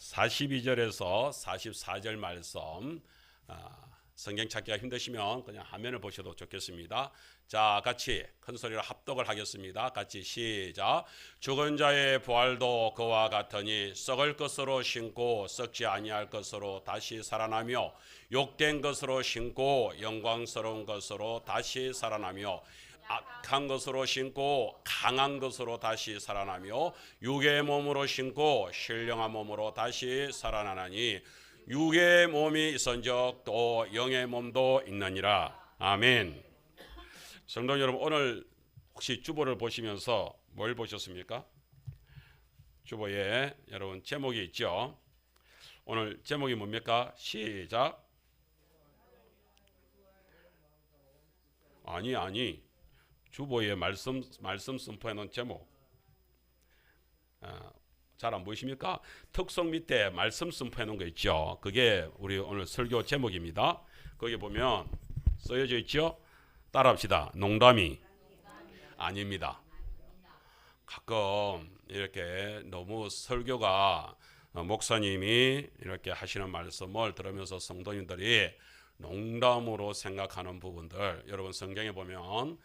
42절에서 44절 말씀, 성경 찾기가 힘드시면 그냥 화면을 보셔도 좋겠습니다. 자, 같이 큰 소리로 합독을 하겠습니다. 같이 시작. 죽은 자의 부활도 그와 같으니 썩을 것으로 신고 썩지 아니할 것으로 다시 살아나며 욕된 것으로 신고 영광스러운 것으로 다시 살아나며 악한 것으로 신고 강한 것으로 다시 살아나며 육의 몸으로 신고 신령한 몸으로 다시 살아나나니 육의 몸이 있은즉 또 영의 몸도 있느니라. 아멘. 성도 여러분, 오늘 혹시 주보를 보시면서 뭘 보셨습니까? 주보에 여러분 제목이 있죠. 오늘 제목이 뭡니까? 시작. 아니 주보에 말씀 선포해 놓은 제목 잘 안 보이십니까? 특성 밑에 말씀 선포해 놓은 거 있죠. 그게 우리 오늘 설교 제목입니다. 거기 보면 쓰여져 있죠. 따라합시다. 농담이 아닙니다. 가끔 이렇게 너무 설교가 목사님이 이렇게 하시는 말씀을 들으면서 성도님들이 농담으로 생각하는 부분들, 여러분 성경에 보면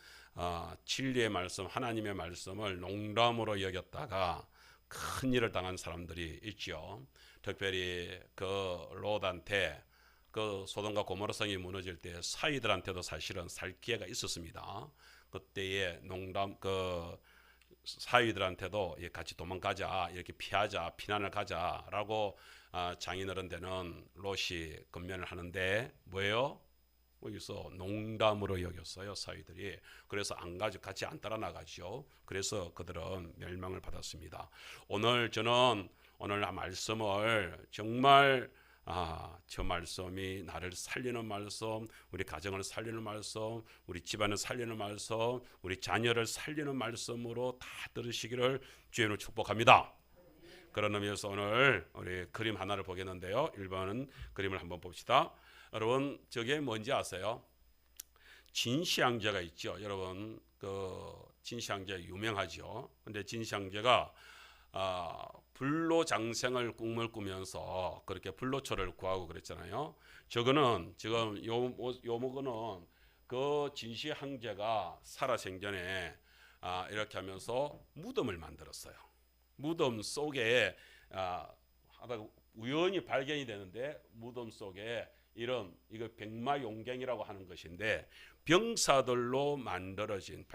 진리의 말씀, 하나님의 말씀을 농담으로 여겼다가 큰 일을 당한 사람들이 있죠. 특별히 그 롯한테 그 소돔과 고모라 성이 무너질 때 사위들한테도 사실은 살 기회가 있었습니다. 그때의 농담, 그 사위들한테도 같이 도망가자, 이렇게 피하자, 피난을 가자라고 장인어른들은 롯이 건면을 하는데 뭐예요? 여기서 농담으로 여겼어요, 사위들이. 그래서 안 가지, 같이 안 따라 나가죠. 그래서 그들은 멸망을 받았습니다. 오늘 저는 오늘 말씀을 정말 저 말씀이 나를 살리는 말씀, 우리 가정을 살리는 말씀, 우리 집안을 살리는 말씀, 우리 자녀를 살리는 말씀으로 다 들으시기를 주님으로 축복합니다. 그런 의미에서 오늘 우리 그림 하나를 보겠는데요. 1번 그림을 한번 봅시다. 여러분, 저게 뭔지 아세요? 진시황제가 있죠. 여러분, 그 진시황제 유명하죠. 근데 진시황제가 불로장생을 꿈을 꾸면서 그렇게 불로초를 구하고 그랬잖아요. 저거는 지금 요목은 그 진시황제가 살아생전에 이렇게 하면서 무덤을 만들었어요. 무덤 속에 하다가 우연히 발견이 되는데 무덤 속에 이거 백마용갱이라고 하는 것인데 병사들로 만들어진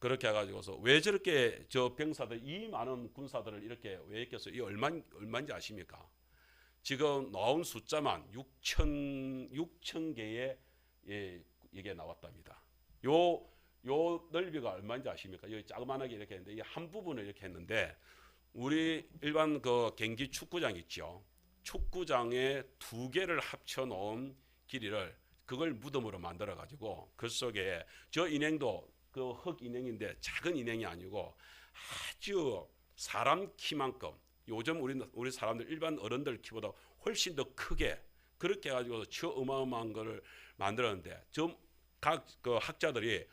그렇게 해가지고서 왜 저렇게 저 병사들 이 많은 군사들을 이렇게 왜 했겠어요? 이 얼마인지 아십니까? 지금 나온 숫자만 6천 개의 이게 나왔답니다. 요 넓이가 얼마인지 아십니까? 여기 자그만하게 이렇게 했는데 이 한 부분을 이렇게 했는데 우리 일반 그 경기 축구장 있죠. 축구장에 2개를 합쳐 놓은 길이를 그걸 무덤으로 만들어 가지고 그 속에 저 인행도 그 흙 인행인데 작은 인행이 아니고 아주 사람 키만큼, 요즘 우리 사람들 일반 어른들 키보다 훨씬 더 크게 그렇게 해 가지고 저 어마어마한 거를 만들었는데 저 각 그 학자들이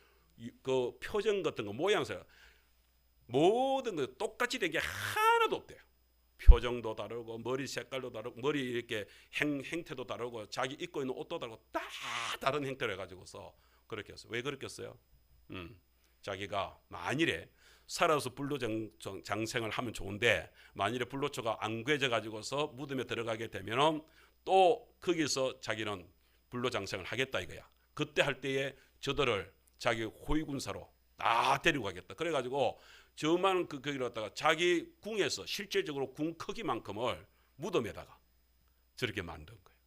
그 표정 같은 거 모양새 모든 거 똑같이 된 게 하나도 없대요. 표정도 다르고 머리 색깔도 다르고 머리 이렇게 행태도 다르고 자기 입고 있는 옷도 다르고 다 다른 행태를 해가지고서 그렇게 했어요. 왜 그렇게 했어요? 자기가 만일에 살아서 불로장생을 하면 좋은데 만일에 불로초가 안 구해져 가지고서 무덤에 들어가게 되면 또 거기서 자기는 불로장생을 하겠다 이거야. 그때 할 때에 저들을 자기 호위군사로 다 데리고 가겠다. 그래가지고 저만 거기를 갖다가 자기 궁에서 실질적으로 궁 크기만큼을 무덤에다가 저렇게 만든 거예요.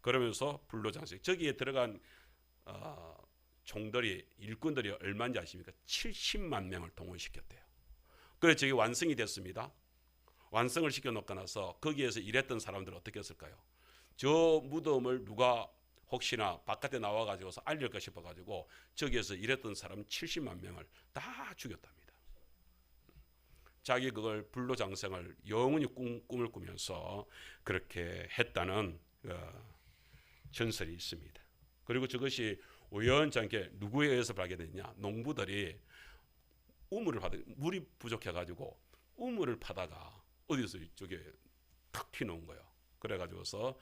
그러면서 불로장생 저기에 들어간 종들이 일꾼들이 얼마인지 아십니까? 70만 명을 동원시켰대요. 그래서 저게 완성이 됐습니다. 완성을 시켜놓고 나서 거기에서 일했던 사람들은 어떻게 했을까요? 저 무덤을 누가 혹시나 바깥에 나와가지고서 알릴까 싶어가지고 저기에서 일했던 사람 70만 명을 다 죽였답니다. 자기 그걸 불로장생을 영원히 꿈을 꾸면서 그렇게 했다는 전설이 있습니다. 그리고 저것이 우연찮게 누구에 의해서 발견됐냐? 농부들이 물이 부족해가지고 우물을 파다가 어디서 이쪽에 탁 튀는 거예요. 그래가지고서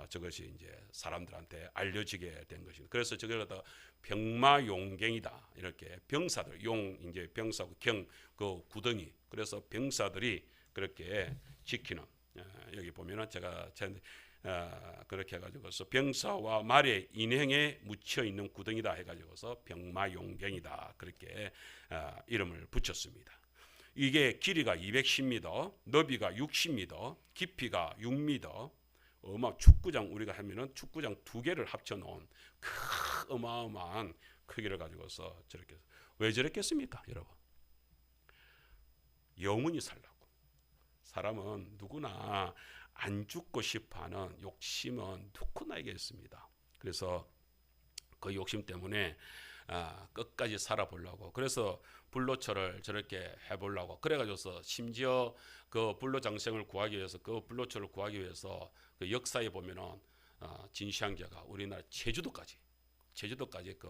저것이 이제 사람들한테 알려지게 된 것입니다. 그래서 저걸 갖다가 병마용갱이다 이렇게 병사들 용 이제 병사고 경 그 구덩이 그래서 병사들이 그렇게 지키는 여기 보면은 제가 그렇게 해가지고서 병사와 말의 인행에 묻혀 있는 구덩이다 해가지고서 병마용갱이다 그렇게 이름을 붙였습니다. 이게 길이가 210m, 너비가 60m, 깊이가 6m. 축구장 우리가 하면은 축구장 두 개를 합쳐 놓은 어마어마한 크기를 가지고서 저렇게 왜 저랬겠습니까, 여러분? 영원히 살라고. 사람은 누구나 안 죽고 싶어하는 욕심은 누구나에게 있습니다. 그래서 그 욕심 때문에 끝까지 살아보려고 그래서 불로초를 저렇게 해보려고 그래가지고서 심지어 그 불로장생을 구하기 위해서 그 불로초를 구하기 위해서 그 역사에 보면은 진시황제가 우리나라 제주도까지 그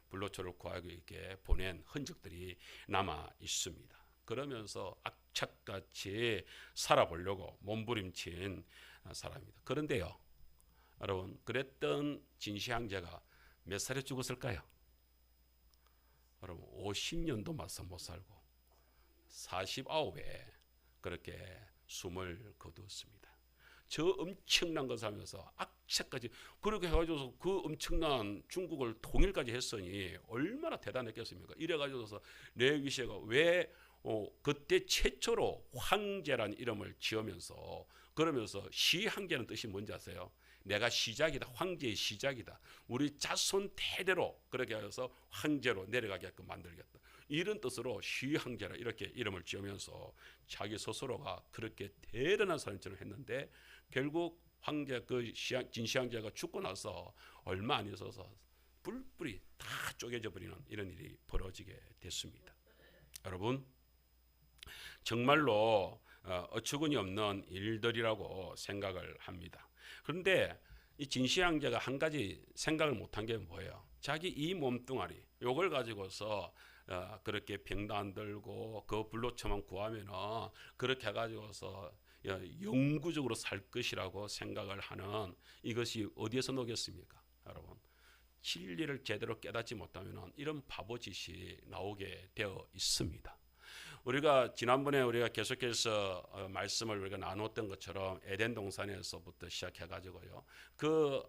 불로초를 구하기 위해 보낸 흔적들이 남아 있습니다. 그러면서 악착같이 살아보려고 몸부림친 사람입니다. 그런데요, 여러분 그랬던 진시황제가 몇 살에 죽었을까요? 여러분 50년도 맞서 못 살고 49에 그렇게 숨을 거두었습니다. 저 엄청난 것을 하면서 악착까지 그렇게 해가지고서 그 엄청난 중국을 통일까지 했으니 얼마나 대단했겠습니까? 이래가지고서 레위시가 왜 그때 최초로 황제라는 이름을 지으면서 그러면서 시황제는 뜻이 뭔지 아세요? 내가 시작이다. 황제의 시작이다. 우리 자손 대대로 그렇게 해서 황제로 내려가게끔 만들겠다. 이런 뜻으로 시황제라 이렇게 이름을 지으면서 자기 스스로가 그렇게 대단한 사람처럼 했는데 결국 황제 진시황제가 죽고 나서 얼마 안 있어서 뿔뿔이 다 쪼개져 버리는 이런 일이 벌어지게 됐습니다. 여러분 정말로 어처구니 없는 일들이라고 생각을 합니다. 그런데 이 진시황제가 한 가지 생각을 못한 게 뭐예요? 자기 이 몸뚱아리 요걸 가지고서 그렇게 병도 안 들고 그 불로초만 구하면은 그렇게 해가지고서 영구적으로 살 것이라고 생각을 하는 이것이 어디에서 나겠습니까? 여러분 진리를 제대로 깨닫지 못하면은 이런 바보짓이 나오게 되어 있습니다. 우리가 지난번에 우리가 계속해서 말씀을 우리가 나눴던 것처럼 에덴 동산에서부터 시작해가지고요. 그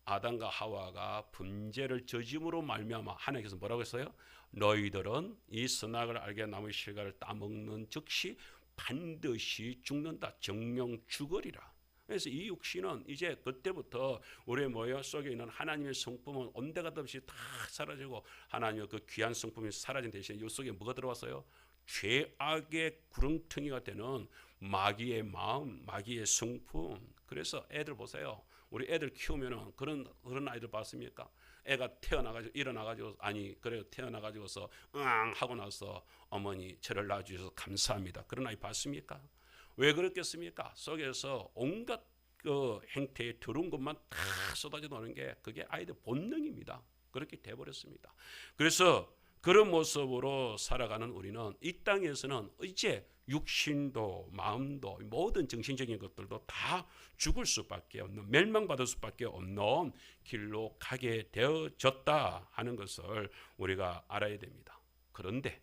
아담과 하와가 범죄를 저짐으로 말미암아 하나님께서 뭐라고 했어요? 너희들은 이 선악을 알게 나무의 실과를 따먹는 즉시 반드시 죽는다. 정령 죽으리라. 그래서 이 육신은 이제 그때부터 우리의 모여 속에 있는 하나님의 성품은 온데가도 없이 다 사라지고 하나님의 그 귀한 성품이 사라진 대신에 이 속에 뭐가 들어왔어요? 죄악의 구렁텅이가 되는 마귀의 마음, 마귀의 성품. 그래서 애들 보세요. 우리 애들 키우면은 그런 아이들 봤습니까? 애가 태어나가지고 일어나가지고 태어나가지고서 응 하고 나서 어머니 저를 낳아주셔서 감사합니다. 그런 아이 봤습니까? 왜 그렇겠습니까? 속에서 온갖 그 행태에 더러운 것만 다 쏟아져 나오는 게 그게 아이들 본능입니다. 그렇게 돼버렸습니다. 그래서 그런 모습으로 살아가는 우리는 이 땅에서는 이제 육신도 마음도 모든 정신적인 것들도 다 죽을 수밖에 없는 멸망받을 수밖에 없는 길로 가게 되어졌다 하는 것을 우리가 알아야 됩니다. 그런데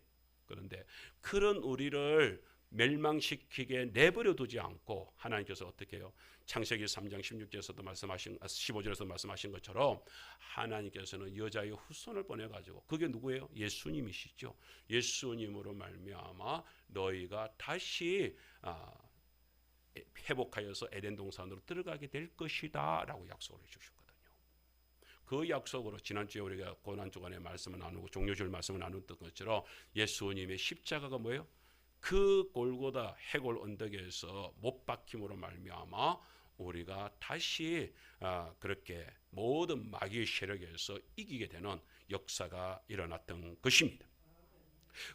그런 우리를 멸망시키게 내버려 두지 않고 하나님께서 어떻게 해요? 창세기 3장 16절에서도 말씀하신 15절에서 말씀하신 것처럼 하나님께서는 여자의 후손을 보내가지고 그게 누구예요? 예수님이시죠. 예수님으로 말미암아 너희가 다시 회복하여서 에덴 동산으로 들어가게 될 것이다 라고 약속을 해주셨거든요. 그 약속으로 지난주에 우리가 고난주간에 말씀을 나누고 종료주일 말씀을 나눴던 것처럼 예수님의 십자가가 뭐예요? 그 골고다 해골 언덕에서 못 박힘으로 말미암아 우리가 다시 그렇게 모든 마귀의 세력에서 이기게 되는 역사가 일어났던 것입니다.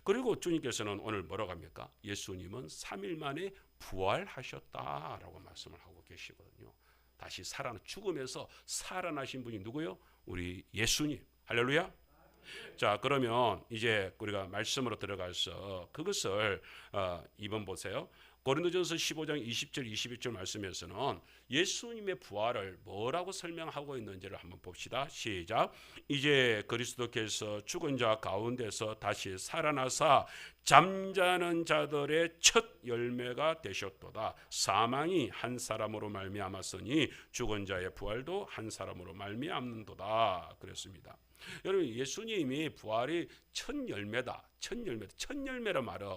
그리고 주님께서는 오늘 뭐라고 합니까? 예수님은 3일 만에 부활하셨다라고 말씀을 하고 계시거든요. 다시 죽음에서 살아나신 분이 누구요? 우리 예수님. 할렐루야. 자, 그러면 이제 우리가 말씀으로 들어가서 그것을 2번 보세요. 고린도전서 15장 20절 21절 말씀에서는 예수님의 부활을 뭐라고 설명하고 있는지를 한번 봅시다. 시작. 이제 그리스도께서 죽은 자 가운데서 다시 살아나사 잠자는 자들의 첫 열매가 되셨도다. 사망이 한 사람으로 말미암았으니 죽은 자의 부활도 한 사람으로 말미암는도다. 그랬습니다. 여러분, 예수님이 부활이 첫 열매다. 첫 열매란 말은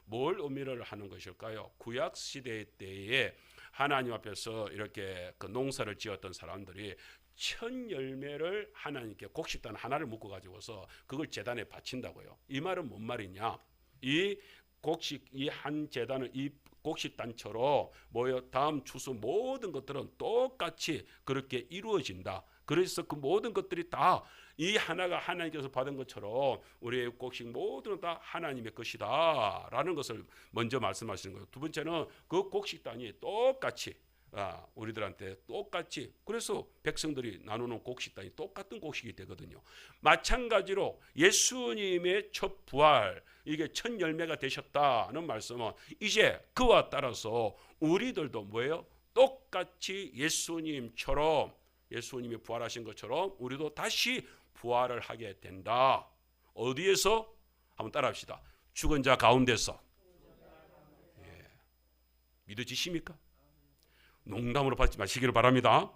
뭘 의미를 하는 것일까요? 구약 시대 때에 하나님 앞에서 이렇게 그 농사를 지었던 사람들이 첫 열매를 하나님께 곡식단 하나를 묶어 가지고서 그걸 제단에 바친다고요. 이 말은 뭔 말이냐? 이 한 제단은 이 곡식단처럼 다음 추수 모든 것들은 똑같이 그렇게 이루어진다. 그래서 그 모든 것들이 다 이 하나가 하나님께서 받은 것처럼 우리의 곡식 모두는 다 하나님의 것이다 라는 것을 먼저 말씀하시는 거예요. 두 번째는 그 곡식단이 똑같이 우리들한테 똑같이, 그래서 백성들이 나누는 곡식단이 똑같은 곡식이 되거든요. 마찬가지로 예수님의 첫 부활, 이게 첫 열매가 되셨다는 말씀은 이제 그와 따라서 우리들도 뭐예요? 똑같이 예수님처럼, 예수님이 부활하신 것처럼 우리도 다시 부활을 하게 된다. 어디에서? 한번 따라합시다. 죽은 자 가운데서. 예. 믿어지십니까? 농담으로 받지 마시기를 바랍니다.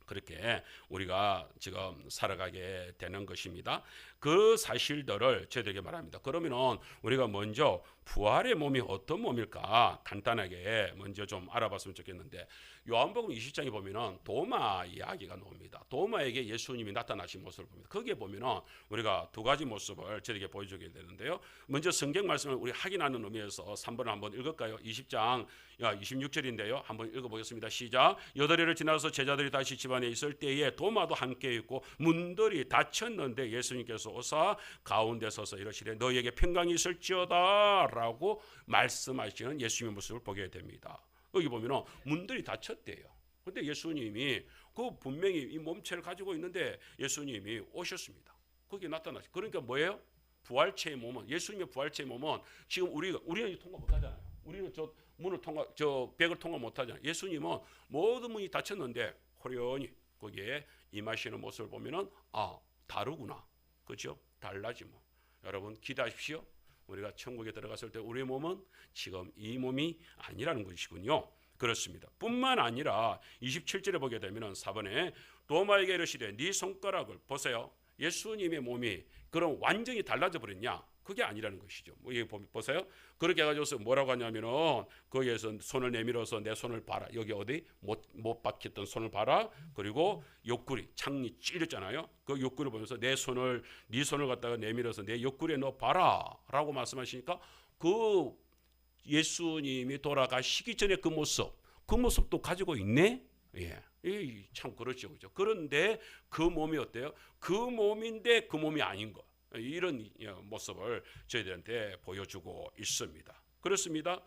그렇게 우리가 지금 살아가게 되는 것입니다. 그 사실들을 저희들에게 말합니다. 그러면은 우리가 먼저 부활의 몸이 어떤 몸일까 간단하게 먼저 좀 알아봤으면 좋겠는데, 요한복음 20장에 보면은 도마 이야기가 나옵니다. 도마에게 예수님이 나타나신 모습을 봅니다. 거기에 보면은 우리가 두 가지 모습을 저에게 보여주게 되는데요. 먼저 성경 말씀을 우리 확인하는 의미에서 3번을 한번 읽을까요? 20장 26절인데요. 한번 읽어보겠습니다. 시작. 8일을 지나서 제자들이 다시 집안에 있을 때에 도마도 함께 있고 문들이 닫혔는데 예수님께서 오사 가운데 서서 이러시되 너희에게 평강이 있을지어다 라고 말씀하시는 예수님의 모습을 보게 됩니다. 여기 보면 문들이 닫혔대요. 그런데 예수님이 그 분명히 이 몸체를 가지고 있는데 예수님이 오셨습니다. 거기에 나타나시. 그러니까 뭐예요? 부활체의 몸은, 예수님의 부활체의 몸은 지금 우리는 통과 못하잖아요. 우리는 저 벽을 통과 못하잖아요. 예수님은 모든 문이 닫혔는데 호련히 거기에 임하시는 모습을 보면은 다르구나. 그렇죠? 달라지 뭐. 여러분 기대하십시오. 우리가 천국에 들어갔을 때 우리의 몸은 지금 이 몸이 아니라는 것이군요. 그렇습니다. 뿐만 아니라 27절에 보게 되면 4번에 도마에게 이르시되 네 손가락을 보세요. 예수님의 몸이 그럼 완전히 달라져 버렸냐? 그게 아니라는 것이죠. 여기 보세요. 그렇게 해가지고 뭐라고 하냐면은 거기에서 손을 내밀어서 내 손을 봐라. 여기 어디 못 박혔던 손을 봐라. 그리고 옆구리 창이 찔렸잖아요. 그 옆구리 보면서 네 손을 갖다가 내밀어서 내 옆구리에 넣어 봐라라고 말씀하시니까 그 예수님이 돌아가시기 전에 그 모습도 가지고 있네. 예. 참 그렇죠, 그렇죠. 그런데 그 몸이 어때요? 그 몸인데 그 몸이 아닌 것. 이런 모습을 저희들한테 보여주고 있습니다. 그렇습니다.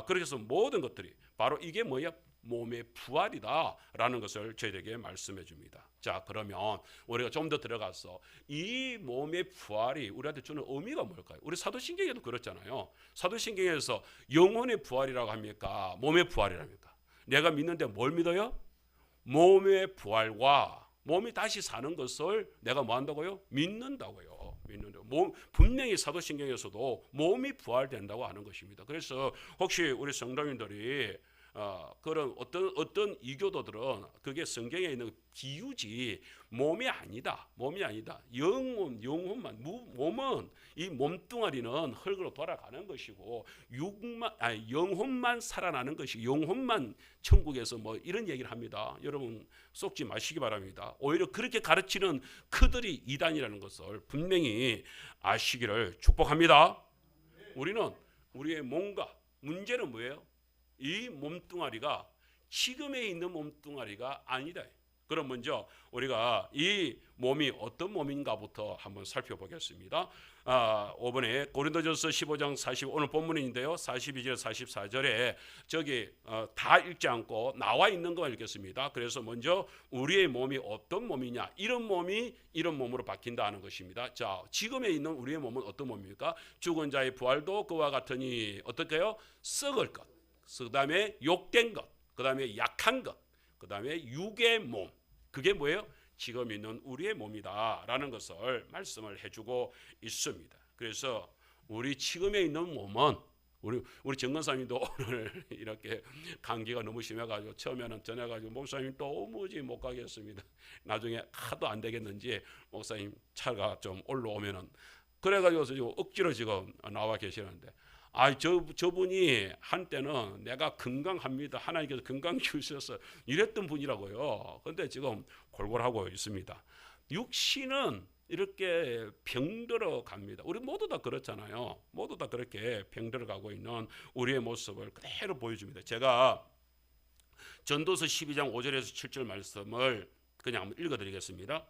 그래서 모든 것들이 바로 이게 뭐야? 몸의 부활이다라는 것을 저희들에게 말씀해 줍니다. 자, 그러면 우리가 좀 더 들어가서 이 몸의 부활이 우리한테 주는 의미가 뭘까요? 우리 사도신경에도 그렇잖아요. 사도신경에서 영혼의 부활이라고 합니까? 몸의 부활이랍니까? 내가 믿는데 뭘 믿어요? 몸의 부활과 몸이 다시 사는 것을 내가 뭐 한다고요? 믿는다고요. 분명히 사도신경에서도 몸이 부활된다고 하는 것입니다. 그래서 혹시 우리 성도님들이 그런 어떤 이교도들은 그게 성경에 있는 비유지 몸이 아니다. 영혼만. 몸은 이 몸뚱아리는 흙으로 돌아가는 것이고 영혼만 살아나는 것이, 영혼만 천국에서 뭐 이런 얘기를 합니다. 여러분 속지 마시기 바랍니다. 오히려 그렇게 가르치는 그들이 이단이라는 것을 분명히 아시기를 축복합니다. 우리는 우리의 몸과 문제는 뭐예요? 이 몸뚱아리가 지금에 있는 몸뚱아리가 아니다. 그럼 먼저 우리가 이 몸이 어떤 몸인가부터 한번 살펴보겠습니다. 5번에 고린도전서 15장 40 오늘 본문인데요. 42절 44절에 저기 다 읽지 않고 나와 있는 것만 읽겠습니다. 그래서 먼저 우리의 몸이 어떤 몸이냐, 이런 몸이 이런 몸으로 바뀐다 는 것입니다. 자, 지금에 있는 우리의 몸은 어떤 몸입니까? 죽은 자의 부활도 그와 같으니 어떨까요? 썩을 것, 그 다음에 욕된 것, 그 다음에 약한 것, 그 다음에 육의 몸, 그게 뭐예요? 지금 있는 우리의 몸이다라는 것을 말씀을 해주고 있습니다. 그래서 우리 지금에 있는 몸은 우리 정건사님도 오늘 이렇게 감기가 너무 심해가지고 처음에는 전해가지고 목사님 도무지 못 가겠습니다. 나중에 하도 안 되겠는지 목사님 차가 좀 올라오면은 그래가지고 지금 억지로 지금 나와 계시는데. 저분이 한때는 내가 건강합니다. 하나님께서 건강 주셔서 이랬던 분이라고요. 그런데 지금 골골하고 있습니다. 육신은 이렇게 병들어 갑니다. 우리 모두 다 그렇잖아요. 모두 다 그렇게 병들어 가고 있는 우리의 모습을 그대로 보여줍니다. 제가 전도서 12장 5절에서 7절 말씀을 그냥 한번 읽어드리겠습니다.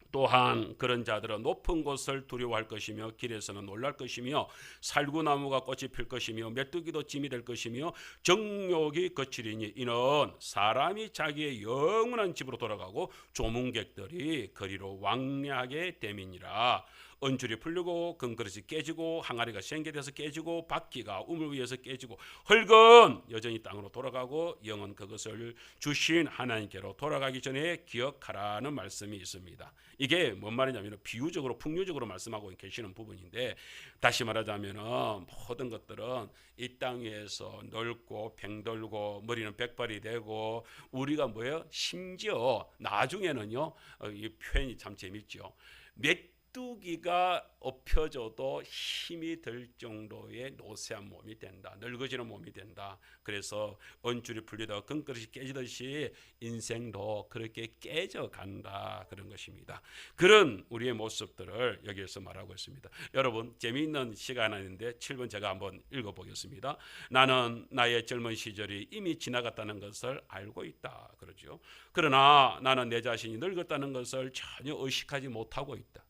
또한 그런 자들은 높은 곳을 두려워할 것이며 길에서는 놀랄 것이며 살구나무가 꽃이 필 것이며 메뚜기도 짐이 될 것이며 정욕이 거칠이니 이는 사람이 자기의 영원한 집으로 돌아가고 조문객들이 거리로 왕래하게 됨이니라. 언줄이 풀리고 금그릇이 깨지고 항아리가 생겨돼서 깨지고 바퀴가 우물 위에서 깨지고 흙은 여전히 땅으로 돌아가고 영은 그것을 주신 하나님께로 돌아가기 전에 기억하라는 말씀이 있습니다. 이게 뭔 말이냐면 비유적으로 풍류적으로 말씀하고 계시는 부분인데, 다시 말하자면 모든 것들은 이 땅 위에서 넓고 병들고 머리는 백발이 되고 우리가 뭐예요? 심지어 나중에는요, 이 표현이 참 재밌죠. 메뚜기가 엎혀져도 힘이 들 정도의 노쇠한 몸이 된다. 늙어지는 몸이 된다. 그래서 언줄이 풀리다 금그릇이 깨지듯이 인생도 그렇게 깨져간다. 그런 것입니다. 그런 우리의 모습들을 여기에서 말하고 있습니다. 여러분, 재미있는 시간인데 7번 제가 한번 읽어보겠습니다. 나는 나의 젊은 시절이 이미 지나갔다는 것을 알고 있다. 그러죠. 그러나 나는 내 자신이 늙었다는 것을 전혀 의식하지 못하고 있다.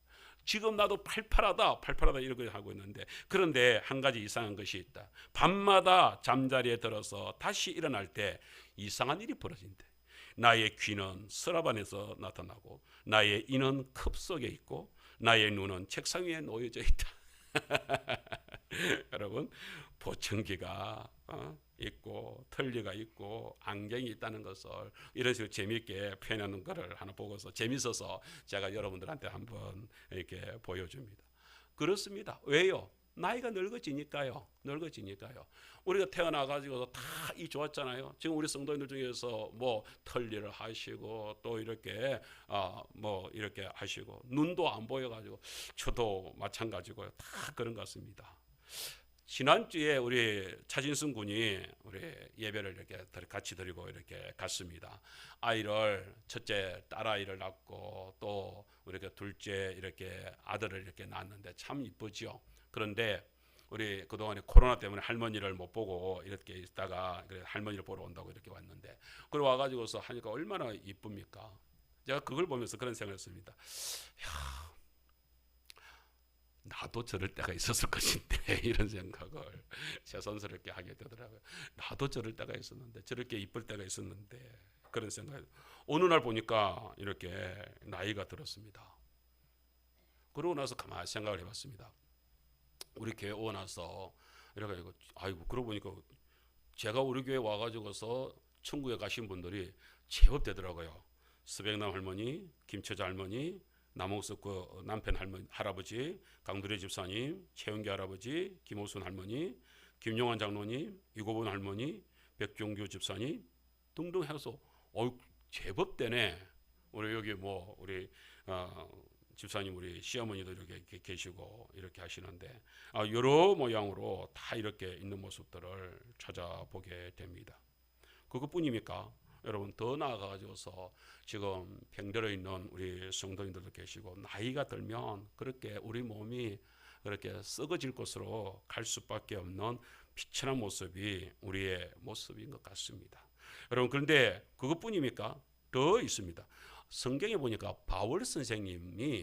지금 나도 팔팔하다 이렇게 하고 있는데, 그런데 한 가지 이상한 것이 있다. 밤마다 잠자리에 들어서 다시 일어날 때 이상한 일이 벌어진대. 나의 귀는 서랍 안에서 나타나고 나의 이는 컵 속에 있고 나의 눈은 책상 위에 놓여져 있다. 여러분, 보청기가 있고 털리가 있고 안경이 있다는 것을 이런 식으로 재미있게 표현하는 것을 하나 보고서 재밌어서 제가 여러분들한테 한번 이렇게 보여줍니다. 그렇습니다. 왜요? 나이가 늙어지니까요. 우리가 태어나가지고 다 이 좋았잖아요. 지금 우리 성도님들 중에서 뭐 털리를 하시고 또 이렇게 뭐 이렇게 하시고 눈도 안 보여가지고 저도 마찬가지고요. 다 그런 것 같습니다. 지난주에 우리 차진승 군이 우리 예배를 이렇게 같이 드리고 이렇게 갔습니다. 아이를 첫째 딸아이를 낳고 또 우리 둘째 이렇게 아들을 이렇게 낳았는데 참 이쁘죠. 그런데 우리 그동안에 코로나 때문에 할머니를 못 보고 이렇게 있다가 할머니를 보러 온다고 이렇게 왔는데, 그리고 와가지고서 하니까 얼마나 이쁩니까? 제가 그걸 보면서 그런 생각을 했습니다. 나도 저럴 때가 있었을 것인데 이런 생각을 새삼스럽게 하게 되더라고요. 나도 저럴 때가 있었는데, 저렇게 이쁠 때가 있었는데, 그런 생각. 어느 날 보니까 이렇게 나이가 들었습니다. 그러고 나서 가만히 생각을 해봤습니다. 우리 교회 오고 나서 이렇게 아이고, 그러고 보니까 제가 우리 교회 와가지고서 천국에 가신 분들이 제법 되더라고요. 서백남 할머니, 김처자 할머니, 남홍석 그 남편 할아버지, 강두래 집사님, 최은기 할아버지, 김호순 할머니, 김용환 장로님, 이고본 할머니, 백종규 집사님 등등 해서 제법 되네. 우리 여기 뭐 우리 집사님 우리 시어머니도 이렇게 계시고 이렇게 하시는데 여러 모양으로 다 이렇게 있는 모습들을 찾아보게 됩니다. 그것뿐입니까? 여러분, 더 나아가가지고서 지금 병들어 있는 우리 성도님들도 계시고, 나이가 들면 그렇게 우리 몸이 그렇게 썩어질 곳으로 갈 수밖에 없는 비천한 모습이 우리의 모습인 것 같습니다. 여러분, 그런데 그것뿐입니까? 더 있습니다. 성경에 보니까 바울 선생님도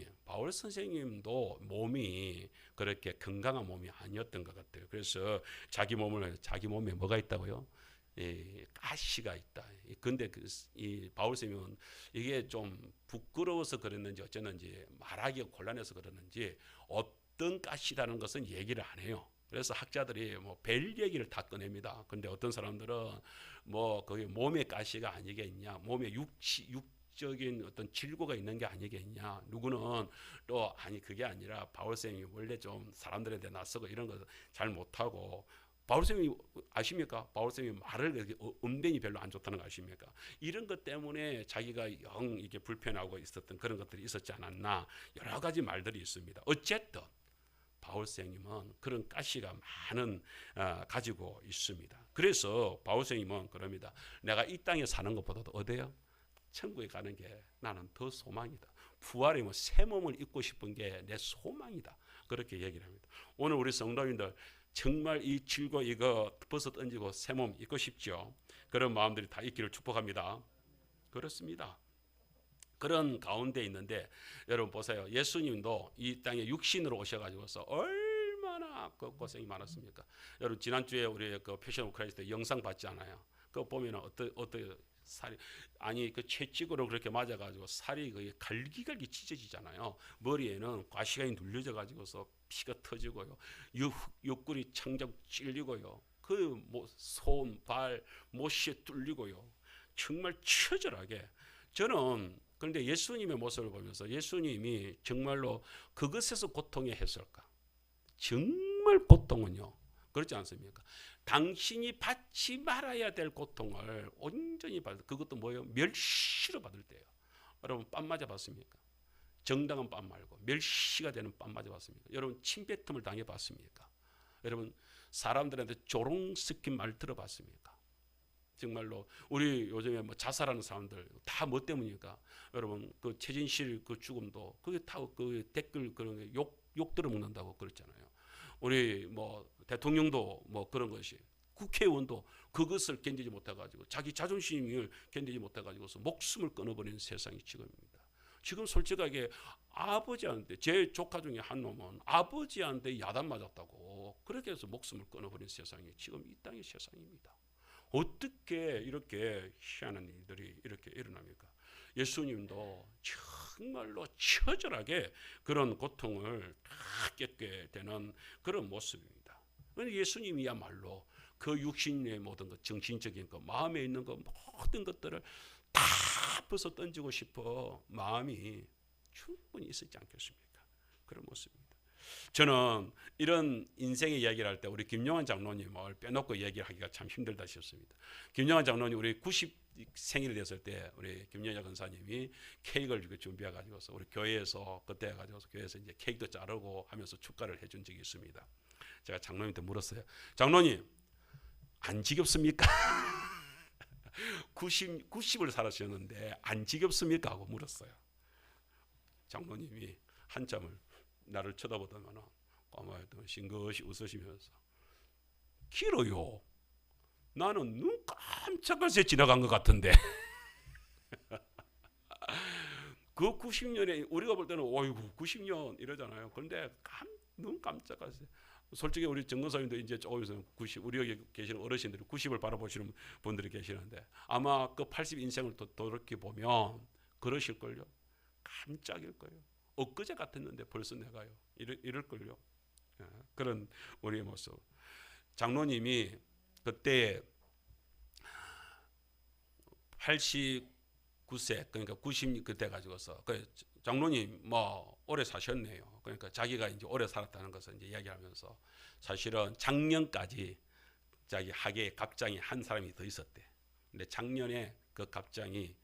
몸이 그렇게 건강한 몸이 아니었던 것 같아요. 그래서 자기 몸에 뭐가 있다고요? 가시가 있다. 근데 이 바울 선생님은 이게 좀 부끄러워서 그랬는지 어쩌는지 말하기가 곤란해서 그러는지 어떤 가시라는 것은 얘기를 안 해요. 그래서 학자들이 뭐 별 얘기를 다 꺼냅니다. 근데 어떤 사람들은 뭐 그게 몸의 가시가 아니겠냐, 몸에 적인 어떤 질고가 있는 게 아니겠냐. 누구는 또 아니 그게 아니라 바울 쌤이 원래 좀 사람들한테 낯서고 이런 거 잘 못하고 바울 쌤이 아십니까? 바울 쌤이 말을 음변이 별로 안 좋다는 거 아십니까? 이런 것 때문에 자기가 영 이게 불편하고 있었던 그런 것들이 있었지 않았나 여러 가지 말들이 있습니다. 어쨌든 바울 쌤님은 그런 가시가 많은 가지고 있습니다. 그래서 바울 쌤님은 그럽니다. 내가 이 땅에 사는 것보다도 어때요? 천국에 가는 게 나는 더 소망이다. 부활의 새 몸을 입고 싶은 게 내 소망이다. 그렇게 얘기를 합니다. 오늘 우리 성도님들 정말 이 질고 이거 벗어 던지고 새 몸 입고 싶죠. 그런 마음들이 다 있기를 축복합니다. 그렇습니다. 그런 가운데 있는데 여러분 보세요. 예수님도 이 땅에 육신으로 오셔가지고서 얼마나 고생이 많았습니까? 여러분 지난주에 우리 그 패션 오브 크라이스트 영상 봤지 않아요? 그거 보면 어떻게 살이 아니 그 채찍으로 그렇게 맞아가지고 살이 거의 갈기갈기 찢어지잖아요. 머리에는 과시간이 눌려져 가지고서 피가 터지고요. 옆구리 창작 찔리고요. 그 손, 발, 못이 뚫리고요. 정말 처절하게 저는 그런데 예수님의 모습을 보면서 예수님이 정말로 그것에서 고통에 했을까? 정말 고통은요. 그렇지 않습니까? 당신이 받지 말아야 될 고통을 온전히 받을 그것도 뭐예요? 멸시로 받을 때예요. 여러분 뺨 맞아 봤습니까? 정당한 뺨 말고 멸시가 되는 뺨 맞아 봤습니까? 여러분 침뱉음을 당해 봤습니까? 여러분 사람들한테 조롱스킨 말 들어봤습니까? 정말로 우리 요즘에 뭐 자살하는 사람들 다 뭐 때문입니까? 여러분 그 최진실 그 죽음도 그게 다 그 댓글 그런 욕 들어먹는다고 그랬잖아요. 우리 뭐 대통령도 뭐 그런 것이 국회의원도 그것을 견디지 못해가지고 자기 자존심을 견디지 못해가지고서 목숨을 끊어버리는 세상이 지금입니다. 지금 솔직하게 아버지한테 제 조카 중에 한 놈은 아버지한테 야단 맞았다고 그렇게 해서 목숨을 끊어버린 세상이 지금 이 땅의 세상입니다. 어떻게 이렇게 희한한 일들이 이렇게 일어납니까? 예수님도 정말로 처절하게 그런 고통을 겪게 되는 그런 모습입니다. 예수님이야말로 그 육신의 모든 것, 정신적인 것, 마음에 있는 것 모든 것들을 다 벗어 던지고 싶어 마음이 충분히 있었지 않겠습니까? 그런 모습입니다. 저는 이런 인생의 이야기를 할 때 우리 김용환 장로님을 빼놓고 얘기하기가 참 힘들다 싶습니다. 김용환 장로님 우리 90 생일이 됐을 때 우리 김연자 권사님이 케이크를 준비해 가지고서 우리 교회에서 그때 가지고서 교회에서 이제 케이크도 자르고 하면서 축가를 해준 적이 있습니다. 제가 장로님한테 물었어요. 장로님 안 지겹습니까? 90을 살아셨는데 안 지겹습니까? 하고 물었어요. 장로님이 한참을 나를 쳐다보다가는 까마귀도 싱긋이 웃으시면서 길어요. 나는 눈 깜짝할 새 지나간 것 같은데. 그 90년에 우리가 볼 때는 어이구 90년 이러잖아요. 그런데 눈 깜짝할 새. 솔직히 우리 정건사님도 이제 조금에서 90 우리 여기 계시는 어르신들이 90을 바라보시는 분들이 계시는데 아마 그 80 인생을 돌이켜 보면 그러실걸요. 깜짝일 거예요. 엊그제 같았는데 벌써 내가요. 이럴걸요. 그런 우리의 모습. 장로님이 그때 89세 그러니까 90 그때 가지고서 그 장로님 뭐 오래 사셨네요. 그러니까 자기가 이제 오래 살았다는 것을 이제 이야기하면서 사실은 작년까지 자기 학예의 갑장이 한 사람이 더 있었대. 근데 작년에 그 갑장이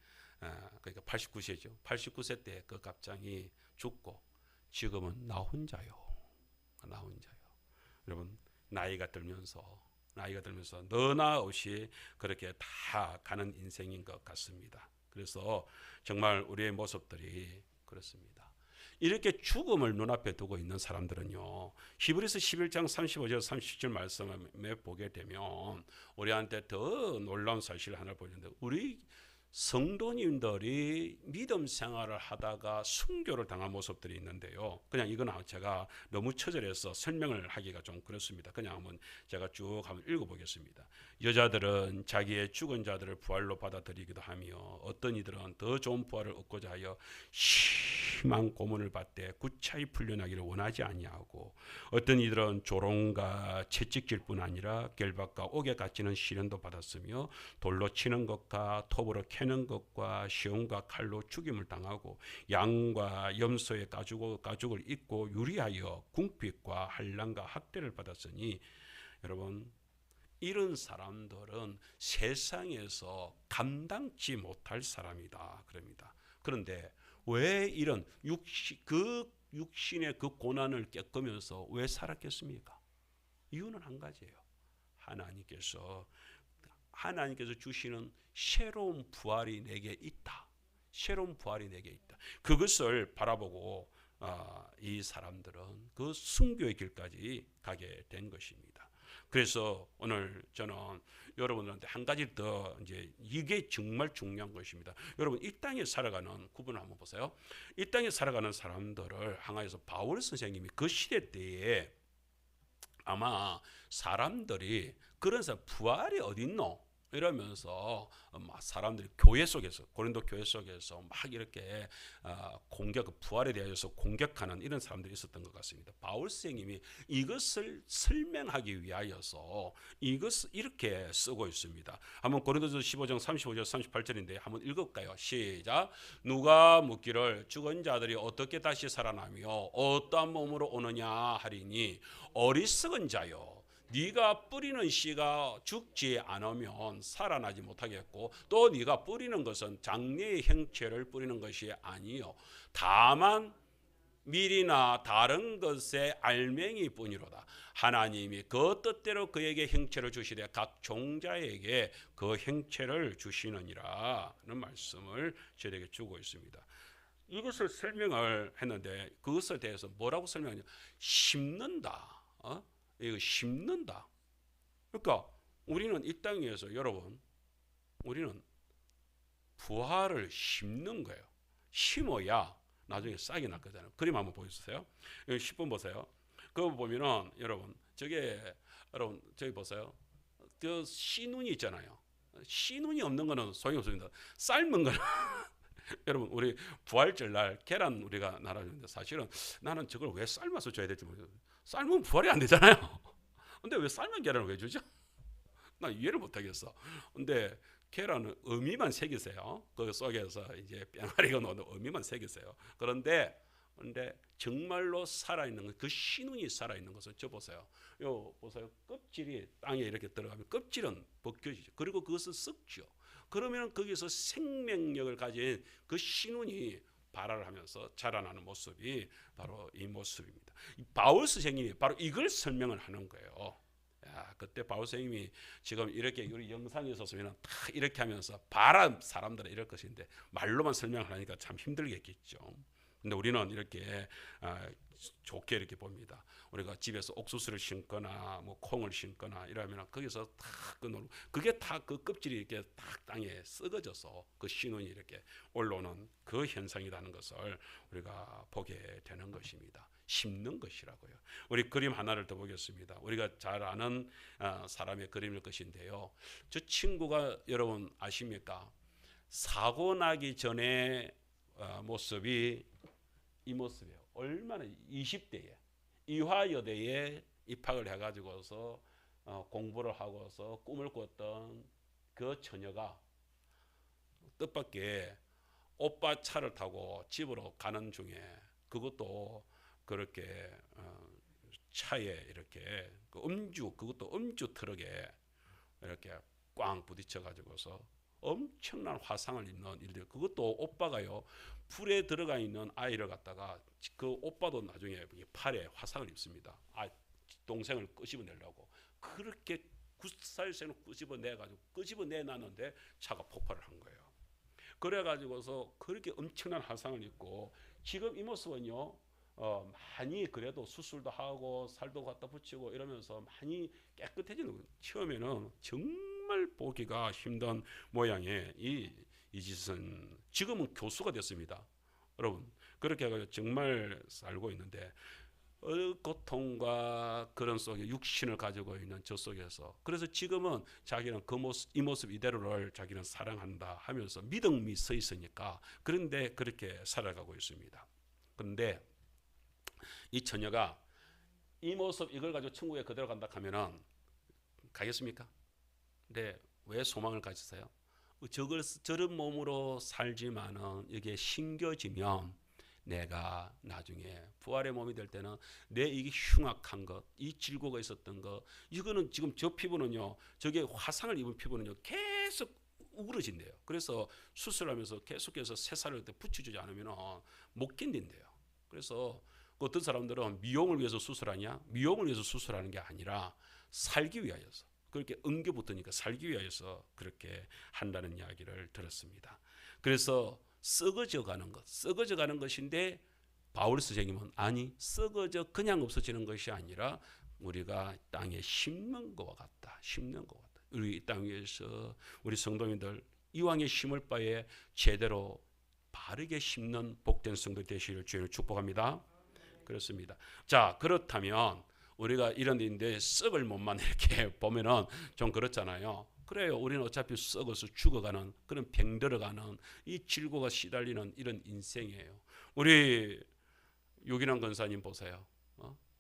그러니까 89세죠. 89세 때 그 갑장이 죽고 지금은 나 혼자요. 나 혼자요. 여러분 나이가 들면서 너나 없이 그렇게 다 가는 인생인 것 같습니다. 그래서 정말 우리의 모습들이 그렇습니다. 이렇게 죽음을 눈앞에 두고 있는 사람들은요. 히브리서 11장 35절 37절 말씀에 보게 되면 우리한테 더 놀라운 사실 하나를 보여주는데 우리 성도님들이 믿음 생활을 하다가 순교를 당한 모습들이 있는데요. 그냥 이건 제가 너무 처절해서 설명을 하기가 좀 그렇습니다. 그냥 한번 제가 쭉 한번 읽어보겠습니다. 여자들은 자기의 죽은 자들을 부활로 받아들이기도 하며 어떤 이들은 더 좋은 부활을 얻고자 하여 심한 고문을 받되 구차히 풀려나기를 원하지 아니하고 어떤 이들은 조롱과 채찍질 뿐 아니라 결박과 옥에 갇히는 시련도 받았으며 돌로 치는 것과 톱으로 캐는 것과 시험과 칼로 죽임을 당하고 양과 염소의 가죽을 입고 유리하여 궁핍과 환난과 학대를 받았으니 여러분 이런 사람들은 세상에서 감당치 못할 사람이다 그럽니다. 그런데 왜 이런 육신의 그 고난을 겪으면서 왜 살았겠습니까? 이유는 한 가지예요. 하나님께서 주시는 새로운 부활이 내게 있다. 새로운 부활이 내게 있다. 그것을 바라보고 이 사람들은 그 순교의 길까지 가게 된 것입니다. 그래서 오늘 저는 여러분들한테 한 가지 더 이제 이게 정말 중요한 것입니다. 여러분 이 땅에 살아가는 구분을 한번 보세요. 이 땅에 살아가는 사람들을 향하여서 바울 선생님이 그 시대 때에 아마 사람들이 그런 사람 부활이 어딨노? 이러면서 막 사람들이 교회 속에서 고린도 교회 속에서 막 이렇게 부활에 대하여서 공격하는 이런 사람들이 있었던 것 같습니다. 바울 선생님이 이것을 설명하기 위하여서 이것을 이렇게 쓰고 있습니다. 한번 고린도서 15장 35절 38절인데 한번 읽을까요? 시작. 누가 묻기를 죽은 자들이 어떻게 다시 살아나며 어떠한 몸으로 오느냐 하리니 어리석은 자요 네가 뿌리는 씨가 죽지 않으면 살아나지 못하겠고 또 네가 뿌리는 것은 장래의 형체를 뿌리는 것이 아니요 다만 밀이나 다른 것의 알맹이뿐이로다. 하나님이 그 뜻대로 그에게 형체를 주시되 각 종자에게 그 형체를 주시느니라는 말씀을 저에게 주고 있습니다. 이것을 설명을 했는데 그것에 대해서 뭐라고 설명하냐? 심는다. 이거 심는다. 그러니까 우리는 이 땅에서 여러분 우리는 부활을 심는 거예요. 심어야 나중에 싹이 날 거잖아요. 그림 한번 보여주세요. 10번 보세요. 그거 보면은 여러분 저기 보세요. 그 씨눈이 있잖아요. 씨눈이 없는 거는 소용없습니다. 삶은 거는 여러분 우리 부활절 날 계란 우리가 나눠주는데 사실은 나는 저걸 왜 삶아서 줘야 될지 모르겠어요. 삶으면 부활이 안 되잖아요. 근데 왜 삶은 계란을 왜 주죠? 나 이해를 못하겠어. 근데 계란은 의미만 새기세요. 그 속에서 이제 뺑아리가 나오는 의미만 새기세요. 그런데 정말로 살아있는 그 신운이 살아있는 것은 저 보세요. 요 보세요. 껍질이 땅에 이렇게 들어가면 껍질은 벗겨지죠. 그리고 그것을 썩죠. 그러면 거기서 생명력을 가진 그 신운이 발화를 하면서 자라나는 모습이 바로 이 모습입니다. 바울 선생님이 바로 이걸 설명을 하는 거예요. 그때 바울 선생님이 지금 이렇게 우리 영상에 있었으면 다 이렇게 하면서 사람들은 이럴 것인데 말로만 설명하니까 참 힘들겠죠. 근데 우리는 이렇게 좋게 이렇게 봅니다. 우리가 집에서 옥수수를 심거나 뭐 콩을 심거나 이러면 거기서 탁 그게 다 그 껍질이 이렇게 딱 땅에 썩어져서 그 신운이 이렇게 올라오는 그 현상이라는 것을 우리가 보게 되는 것입니다. 심는 것이라고요. 우리 그림 하나를 더 보겠습니다. 우리가 잘 아는 사람의 그림일 것인데요. 저 친구가 여러분 아십니까? 사고 나기 전에 모습이 이 모습이에요. 얼마나 20대에 이화여대에 입학을 해가지고서 공부를 하고서 꿈을 꿨던 그 처녀가 뜻밖의 오빠 차를 타고 집으로 가는 중에 그것도 그렇게 차에 이렇게 그것도 음주 트럭에 이렇게 꽝 부딪혀 가지고서 엄청난 화상을 입는 일들. 그것도 오빠가요 불에 들어가 있는 아이를 갖다가 그 오빠도 나중에 팔에 화상을 입습니다. 동생을 끄집어내려고 그렇게 굿살생을 끄집어내놨는데 차가 폭발을 한 거예요. 그래가지고서 그렇게 엄청난 화상을 입고 지금 이 모습은요 많이 그래도 수술도 하고 살도 갖다 붙이고 이러면서 많이 깨끗해지는 거예요. 처음에는 정말 보기가 힘든 모양의 이짓은 지금은 교수가 됐습니다. 여러분 그렇게 해가지고 정말 살고 있는데 고통과 그런 속에 육신을 가지고 있는 저 속에서 그래서 지금은 자기는 그 모습, 이 모습 이대로를 자기는 사랑한다 하면서 믿음이 서 있으니까 그런데 그렇게 살아가고 있습니다. 그런데 이 처녀가 이 모습 이걸 가지고 천국에 그대로 간다 하면은 가겠습니까? 근데 왜 소망을 가지세요? 저런 몸으로 살지만은 이게 심겨지면 내가 나중에 부활의 몸이 될 때는 내 이게 흉악한 것, 이 질고가 있었던 것, 이거는 지금 저 피부는요, 저게 화상을 입은 피부는요, 계속 우그러진대요. 그래서 수술하면서 계속해서 새살을 붙여주지 않으면 못 견딘대요. 그래서 어떤 사람들은 미용을 위해서 수술하냐? 미용을 위해서 수술하는 게 아니라 살기 위하여서. 그렇게 엉겨붙으니까 살기 위하여서 그렇게 한다는 이야기를 들었습니다. 그래서 썩어져 가는 것, 썩어져 가는 것인데 바울 선생님은 아니 썩어져 그냥 없어지는 것이 아니라 우리가 땅에 심는 것과 같다. 심는 것 같다. 우리 이 땅 위에서 우리 성도님들 이왕에 심을 바에 제대로 바르게 심는 복된 성도 되시기를 주님을 축복합니다. 그렇습니다. 자, 그렇다면 우리가 이런 데인데 썩을 몸만 이렇게 보면은 좀 그렇잖아요. 그래요. 우리는 어차피 썩어서 죽어가는 그런 병들어가는 이 질고가 시달리는 이런 인생이에요. 우리 유기남 권사님 보세요.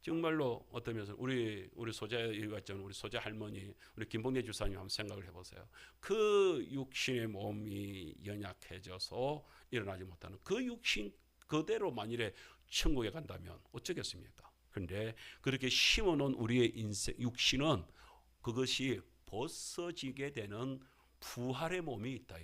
정말로 어떤 면에서 우리 소재 같잖아요. 우리 소재 할머니, 우리 김봉래 주사님 한번 생각을 해보세요. 그 육신의 몸이 연약해져서 일어나지 못하는 그 육신 그대로 만일에 천국에 간다면 어쩌겠습니까? 그런데 그렇게 심어놓은 우리의 인생 육신은 그것이 벗어지게 되는 부활의 몸이 있다.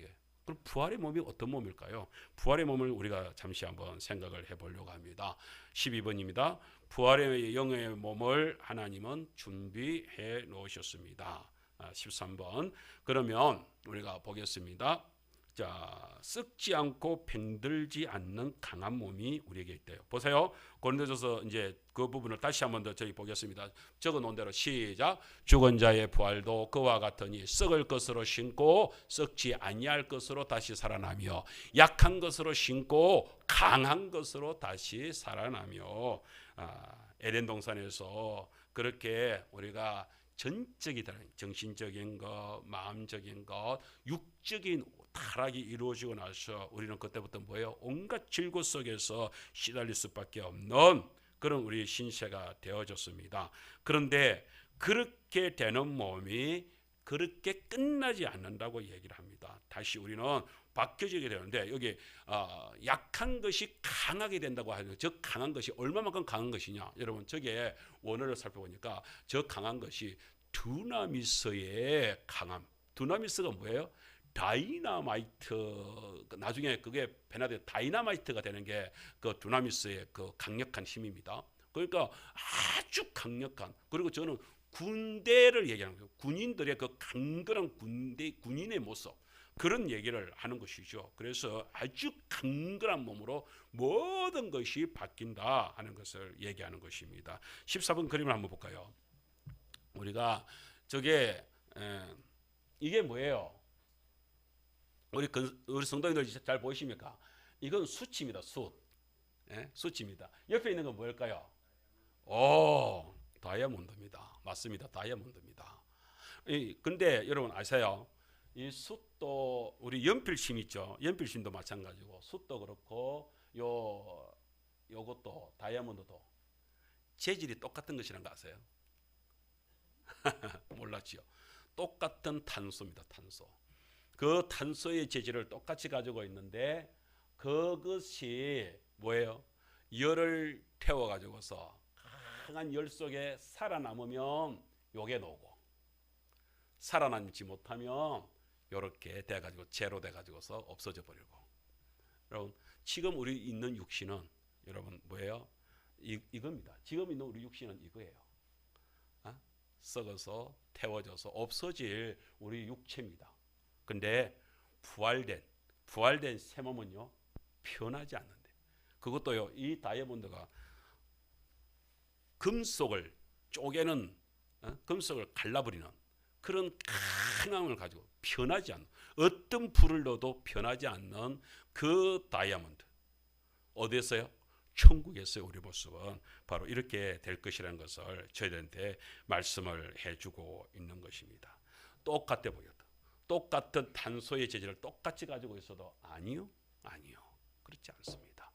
그럼 부활의 몸이 어떤 몸일까요? 부활의 몸을 우리가 잠시 한번 생각을 해보려고 합니다. 12번입니다. 부활의 영의 몸을 하나님은 준비해 놓으셨습니다. 13번. 그러면 우리가 보겠습니다. 자, 썩지 않고 병들지 않는 강한 몸이 우리에게 있대요. 보세요. 고린도전서 이제 그 부분을 다시 한번 더 저희 보겠습니다. 적어 놓은 대로 시작. 죽은 자의 부활도 그와 같으니 썩을 것으로 신고 썩지 아니할 것으로 다시 살아나며 약한 것으로 신고 강한 것으로 다시 살아나며 에덴 동산에서 그렇게 우리가 전적인 정신적인 것, 마음적인 것, 육적인 타락이 이루어지고 나서 우리는 그때부터 뭐예요? 온갖 질고 속에서 시달릴 수밖에 없는 그런 우리 신세가 되어졌습니다. 그런데 그렇게 되는 몸이 그렇게 끝나지 않는다고 얘기를 합니다. 다시 우리는 바뀌어지게 되는데 여기 약한 것이 강하게 된다고 하죠. 저 강한 것이 얼마만큼 강한 것이냐. 여러분 저게 원어를 살펴보니까 저 강한 것이 두나미스의 강함. 두나미스가 뭐예요? 다이나마이트. 나중에 그게 변화돼 다이나마이트가 되는 게 그 두나미스의 그 강력한 힘입니다. 그러니까 아주 강력한. 그리고 저는 군대를 얘기하는 거예요. 군인들의 그 강건한 군인의 모습. 그런 얘기를 하는 것이죠. 그래서 아주 강건한 몸으로 모든 것이 바뀐다 하는 것을 얘기하는 것입니다. 14번 그림을 한번 볼까요? 우리가 저게 이게 뭐예요? 우리 성도님들 잘 보이십니까? 이건 수치입니다. 수치입니다. 옆에 있는 건 뭘까요? 오, 다이아몬드입니다. 맞습니다. 다이아몬드입니다. 근데 여러분 아세요? 이 숯도 우리 연필심 있죠. 연필심도 마찬가지고 숯도 그렇고 요것도 다이아몬드도 재질이 똑같은 것이란 거 아세요? 몰랐죠. 똑같은 탄소입니다. 탄소. 그 탄소의 재질을 똑같이 가지고 있는데 그것이 뭐예요? 열을 태워 가지고서 강한 열 속에 살아남으면 요게 나오고 살아남지 못하면 요렇게 돼 가지고 제로 돼 가지고서 없어져 버리고. 여러분 지금 우리 있는 육신은 여러분 뭐예요? 이겁니다. 지금 있는 우리 육신은 이거예요. 썩어서 태워져서 없어질 우리 육체입니다. 근데 부활된 새 몸은요 변하지 않는데 그것도요 이 다이아몬드가 금속을 쪼개는 금속을 갈라버리는 그런 강함을 가지고 변하지 않는, 어떤 불을 넣어도 변하지 않는 그 다이아몬드. 어디에서요? 천국에서의 우리 모습은 바로 이렇게 될 것이라는 것을 저희들한테 말씀을 해주고 있는 것입니다. 똑같아 보여도, 똑같은 탄소의 재질을 똑같이 가지고 있어도 아니요, 그렇지 않습니다.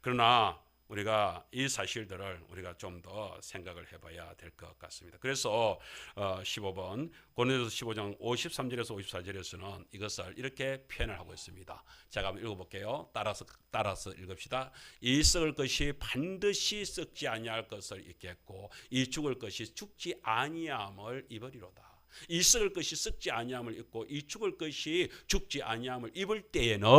그러나 우리가 이 사실들을 우리가 좀 더 생각을 해봐야 될 것 같습니다. 그래서 15번 고린도서 15장 53절에서 54절에서는 이것을 이렇게 표현을 하고 있습니다. 제가 한번 읽어볼게요. 따라서 읽읍시다. 이 썩을 것이 반드시 썩지 아니할 것을 잊겠고 이 죽을 것이 죽지 아니함을 입으리로다. 이 썩을 것이 썩지 아니함을 입고 이 죽을 것이 죽지 아니함을 입을 때에는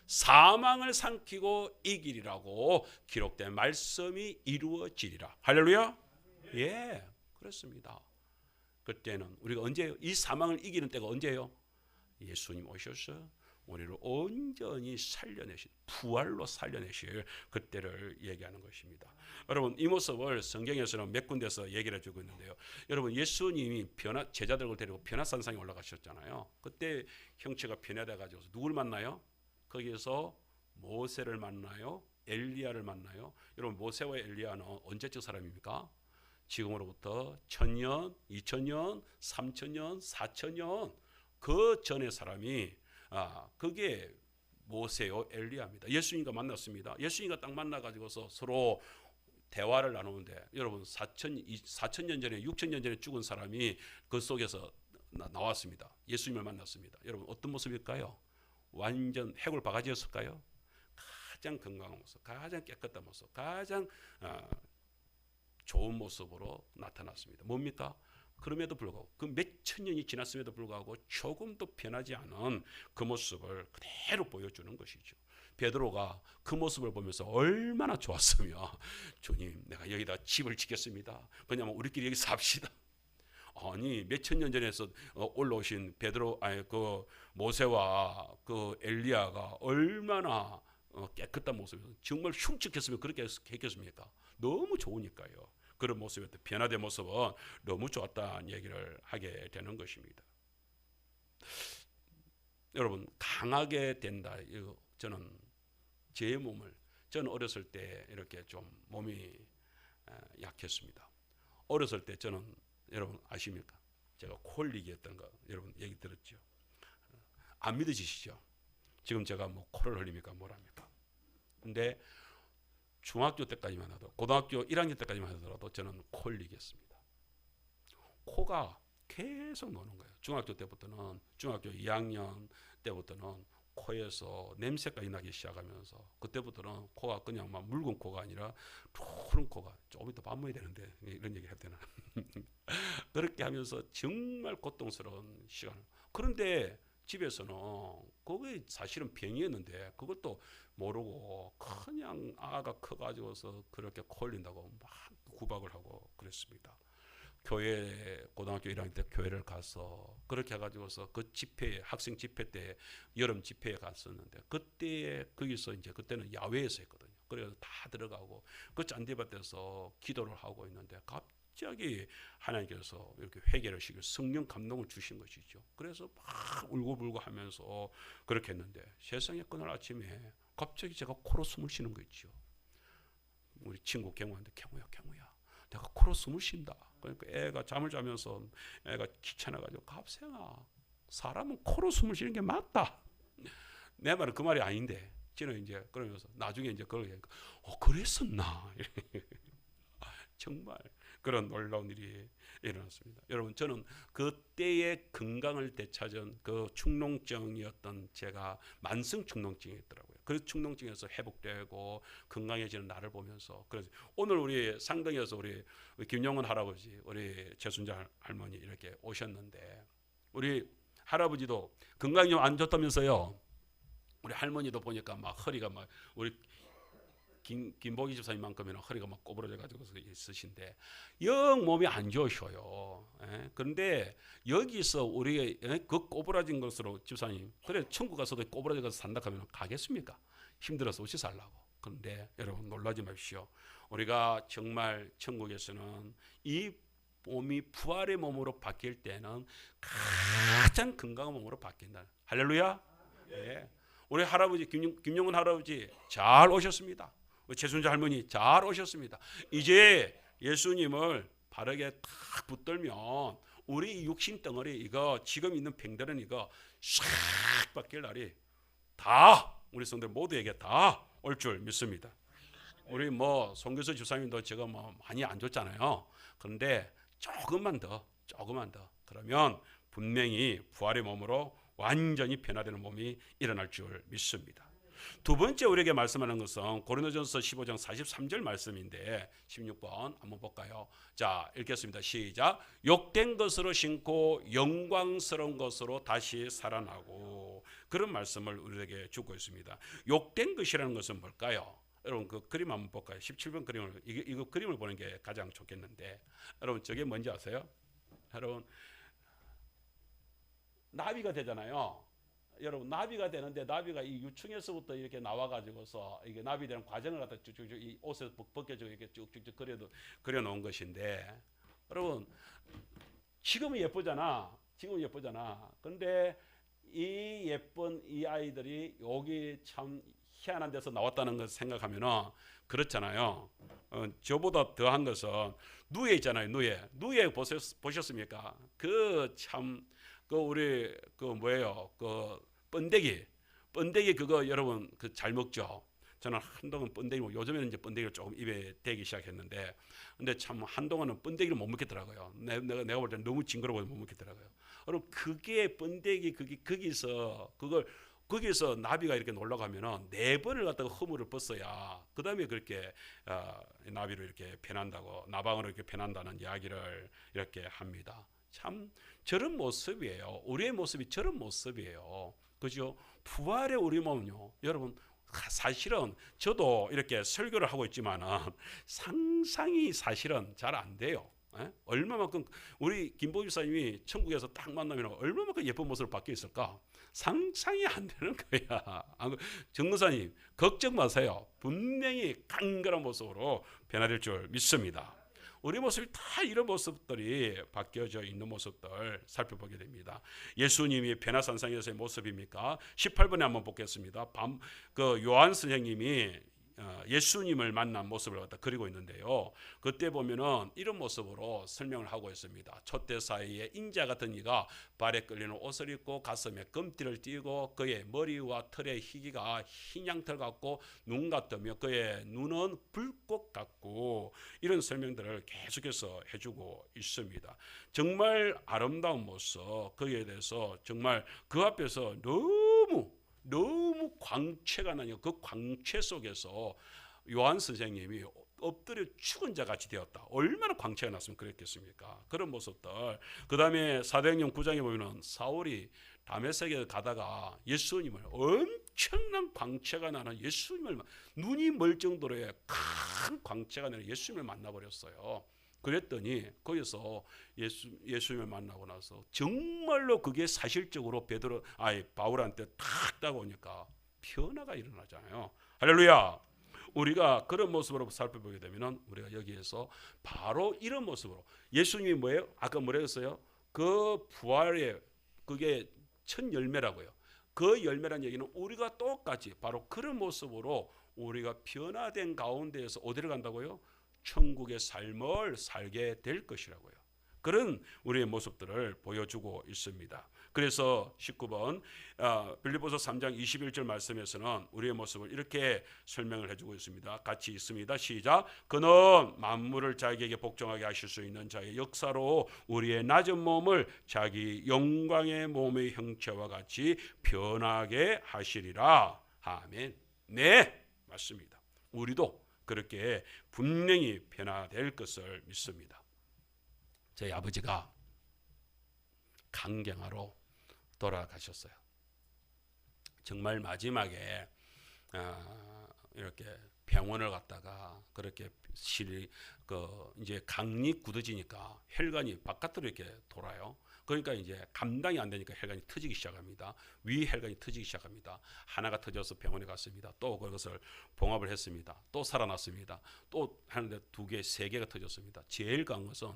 사망을 삼키고 이기리라고 기록된 말씀이 이루어지리라. 할렐루야. 예, 그렇습니다. 그때는 우리가 언제예요? 이 사망을 이기는 때가 언제예요? 예수님 오셔서 우리를 온전히 살려내신, 부활로 살려내실 그때를 얘기하는 것입니다. 여러분, 이 모습을 성경에서는 몇 군데서 얘기를 해주고 있는데요. 여러분, 예수님이 제자들을 데리고 변화산상에 올라가셨잖아요. 그때 형체가 변화돼가지고 누굴 만나요? 거기에서 모세를 만나요? 엘리야를 만나요? 여러분, 모세와 엘리야는 언제적 사람입니까? 지금으로부터 1000년, 2000년, 3000년, 4000년 그 전의 사람이 그게 모세요, 엘리야입니다. 예수님과 만났습니다. 예수님과 딱 만나가지고서 서로 대화를 나누는데 여러분 4000년 전에 6000년 전에 죽은 사람이 그 속에서 나왔습니다. 예수님을 만났습니다. 여러분 어떤 모습일까요? 완전 해골 바가지였을까요? 가장 건강한 모습, 가장 깨끗한 모습, 가장 좋은 모습으로 나타났습니다. 뭡니까? 그럼에도 불구하고 그 몇천 년이 지났음에도 불구하고 조금도 변하지 않은 그 모습을 그대로 보여주는 것이죠. 베드로가 그 모습을 보면서 얼마나 좋았으며 주님 내가 여기다 집을 짓겠습니다. 그냥 우리끼리 여기 삽시다. 아니 몇천 년 전에서 올라오신 그 모세와 그 엘리야가 얼마나 깨끗한 모습이었어요. 정말 흉측했으면 그렇게 했겠습니까? 너무 좋으니까요. 그런 모습이었다. 변화된 모습은 너무 좋았다는 얘기를 하게 되는 것입니다. 여러분 강하게 된다. 저는 제 몸을 저는 어렸을 때 이렇게 좀 몸이 약했습니다. 어렸을 때 저는 여러분 아십니까? 제가 콜릭이었던 거 여러분 얘기 들었죠? 안 믿어지시죠? 지금 제가 뭐 코를 흘립니까? 뭐랍니까? 근데 중학교 때까지만 하더라도 고등학교 1학년 때까지만 하더라도 저는 콜릭이었습니다. 코가 계속 노는 거예요. 중학교 2학년 때부터는 코에서 냄새까지 나기 시작하면서 그때부터는 코가 그냥 막 묽은 코가 아니라 푸른 코가 조금 이따 밥 먹어야 되는데 이런 얘기 해야 되나? 그렇게 하면서 정말 고통스러운 시간을. 그런데 집에서는 그게 사실은 병이었는데 그것도 모르고 그냥 아가 커가지고서 그렇게 콜린다고 막 구박을 하고 그랬습니다. 교회 고등학교 1학년 때 교회를 가서 그렇게 해가지고서 그 집회 학생 집회 때 여름 집회에 갔었는데 그때 거기서 이제 그때는 야외에서 했거든요. 그래서 다 들어가고 그 잔디밭에서 기도를 하고 있는데 갑자기 하나님께서 이렇게 회개를 시키고 성령 감동을 주신 것이죠. 그래서 막 울고불고 하면서 그렇게 했는데 세상에 그날 아침에 갑자기 제가 코로 숨을 쉬는 거 있죠. 우리 친구 경우한테 경우야 내가 코로 숨을 쉰다. 그러니까 애가 잠을 자면서 애가 귀찮아가지고 갑생아 사람은 코로 숨을 쉬는 게 맞다. 내 말은 그 말이 아닌데 저는 이제 그러면서 나중에 이제 그걸 얘기하니까 그랬었나. 정말 그런 놀라운 일이 일어났습니다. 여러분 저는 그때의 건강을 되찾은 그 축농증이었던 제가 만성 축농증이 있더라고요. 그 축농증에서 회복되고 건강해지는 나를 보면서 그래서 오늘 우리 상동에서 우리 김용원 할아버지 우리 최순자 할머니 이렇게 오셨는데 우리 할아버지도 건강이 좀 안 좋다면서요. 우리 할머니도 보니까 막 허리가 막 우리 김보기 집사님만큼이나 허리가 막 꼬부러져 가지고 있으신데 영 몸이 안 좋으셔요. 그런데 여기서 우리가 그 꼬부라진 것으로 집사님 그래 천국 가서도 꼬부라져 가서 산다 하면 가겠습니까? 힘들어서 어찌 살라고. 그런데 여러분 놀라지 마십시오. 우리가 정말 천국에서는 이 몸이 부활의 몸으로 바뀔 때는 가장 건강한 몸으로 바뀐다. 할렐루야. 예. 우리 할아버지 김용근 할아버지 잘 오셨습니다. 우리 최순자 할머니 잘 오셨습니다. 이제 예수님을 바르게 탁 붙들면 우리 육신 덩어리 이거 지금 있는 병들은 이거 싹 바뀔 날이 다 우리 성도들 모두에게 다 올 줄 믿습니다. 우리 뭐 송교수 집사님도 지금 뭐 많이 안 좋잖아요. 그런데 조금만 더 그러면 분명히 부활의 몸으로 완전히 변화되는 몸이 일어날 줄 믿습니다. 두 번째 우리에게 말씀하는 것은 고린도전서 15장 43절 말씀인데 16번 한번 볼까요? 자, 읽겠습니다. 시작. 욕된 것으로 신고 영광스러운 것으로 다시 살아나고, 그런 말씀을 우리에게 주고 있습니다. 욕된 것이라는 것은 뭘까요? 여러분 그 그림 한번 볼까요? 17번 그림을 이거 그림을 보는 게 가장 좋겠는데, 여러분 저게 뭔지 아세요? 여러분 나비가 되잖아요. 여러분 나비가 되는데 나비가 이 유충에서부터 이렇게 나와가지고서 이게 나비되는 과정을 갖다 쭉쭉쭉 이 옷에 벗겨지고 이렇게 쭉쭉쭉 그려 놓은 것인데, 여러분 지금은 예쁘잖아. 근데 이 예쁜 이 아이들이 여기 참 희한한 데서 나왔다는 것을 생각하면은 그렇잖아요. 저보다 더한 것은 누에 있잖아요. 누에 보셨습니까? 그 참 그 우리 그 뭐예요? 그 번데기 그거 여러분 그 잘 먹죠. 저는 한동안 번데기 요즘에는 이제 번데기를 조금 입에 대기 시작했는데, 근데 참 한동안은 번데기를 못 먹겠더라고요. 내가 볼 때는 너무 징그러워서 못 먹겠더라고요. 여러분 그게 번데기 거기서 나비가 이렇게 놀러가면은 4번을 갖다가 허물을 벗어야 그 다음에 그렇게 나비로 이렇게 변한다고, 나방으로 이렇게 변한다는 이야기를 이렇게 합니다. 참 저런 모습이에요. 우리의 모습이 저런 모습이에요. 그죠? 부활의 우리 몸은요, 여러분 사실은 저도 이렇게 설교를 하고 있지만은 상상이 사실은 잘 안 돼요. 얼마만큼 우리 김보 집사님이 천국에서 딱 만나면 얼마만큼 예쁜 모습으로 바뀌어 있을까? 상상이 안 되는 거야. 정무사님 걱정 마세요. 분명히 강건한 모습으로 변화될 줄 믿습니다. 우리 모습이 다 이런 모습들이 바뀌어져 있는 모습들 살펴보게 됩니다. 예수님이 변화산상에서의 모습입니까? 18번에 한번 보겠습니다. 그 요한 선생님이 예수님을 만난 모습을 갖다 그리고 있는데요. 그때 보면은 이런 모습으로 설명을 하고 있습니다. 촛대 사이에 인자 같은 이가 발에 끌리는 옷을 입고 가슴에 금띠를 띠고 그의 머리와 털의 희기가 흰 양털 같고 눈 같으며 그의 눈은 불꽃 같고, 이런 설명들을 계속해서 해주고 있습니다. 정말 아름다운 모습, 거기에 대해서 정말 그 앞에서 너무 광채가 나요. 그 광채 속에서 요한 선생님이 엎드려 죽은 자 같이 되었다. 얼마나 광채가 났으면 그랬겠습니까? 그런 모습들. 그 다음에 사도행전 9장에 보면은 사울이 다메섹에 가다가 예수님을, 엄청난 광채가 나는 예수님을, 눈이 멀 정도로의 큰 광채가 나는 예수님을 만나버렸어요. 그랬더니 거기서 예수님을 만나고 나서 정말로 그게 사실적으로 바울한테 탁 다가오니까 변화가 일어나잖아요. 할렐루야. 우리가 그런 모습으로 살펴보게 되면 우리가 여기에서 바로 이런 모습으로, 예수님이 뭐예요? 아까 뭐라 했어요? 그 부활의 그게 첫 열매라고요. 그 열매란 얘기는 우리가 똑같이 바로 그런 모습으로 우리가 변화된 가운데에서 어디를 간다고요? 천국의 삶을 살게 될 것이라고요. 그런 우리의 모습들을 보여주고 있습니다. 그래서 19번 빌립보서 3장 21절 말씀에서는 우리의 모습을 이렇게 설명을 해주고 있습니다. 같이 있습니다. 시작. 그는 만물을 자기에게 복종하게 하실 수 있는 자의 역사로 우리의 낮은 몸을 자기 영광의 몸의 형체와 같이 변하게 하시리라. 아멘. 네, 맞습니다. 우리도 그렇게 분명히 변화될 것을 믿습니다. 저희 아버지가 간경화로 돌아가셨어요. 정말 마지막에 이렇게 병원을 갔다가 그렇게 이제 강이 굳어지니까 혈관이 바깥으로 이렇게 돌아요. 그러니까 이제 감당이 안 되니까 혈관이 터지기 시작합니다. 위 혈관이 터지기 시작합니다. 하나가 터져서 병원에 갔습니다. 또 그것을 봉합을 했습니다. 또 살아났습니다. 또 하는데 2개, 3개가 터졌습니다. 제일 강한 것은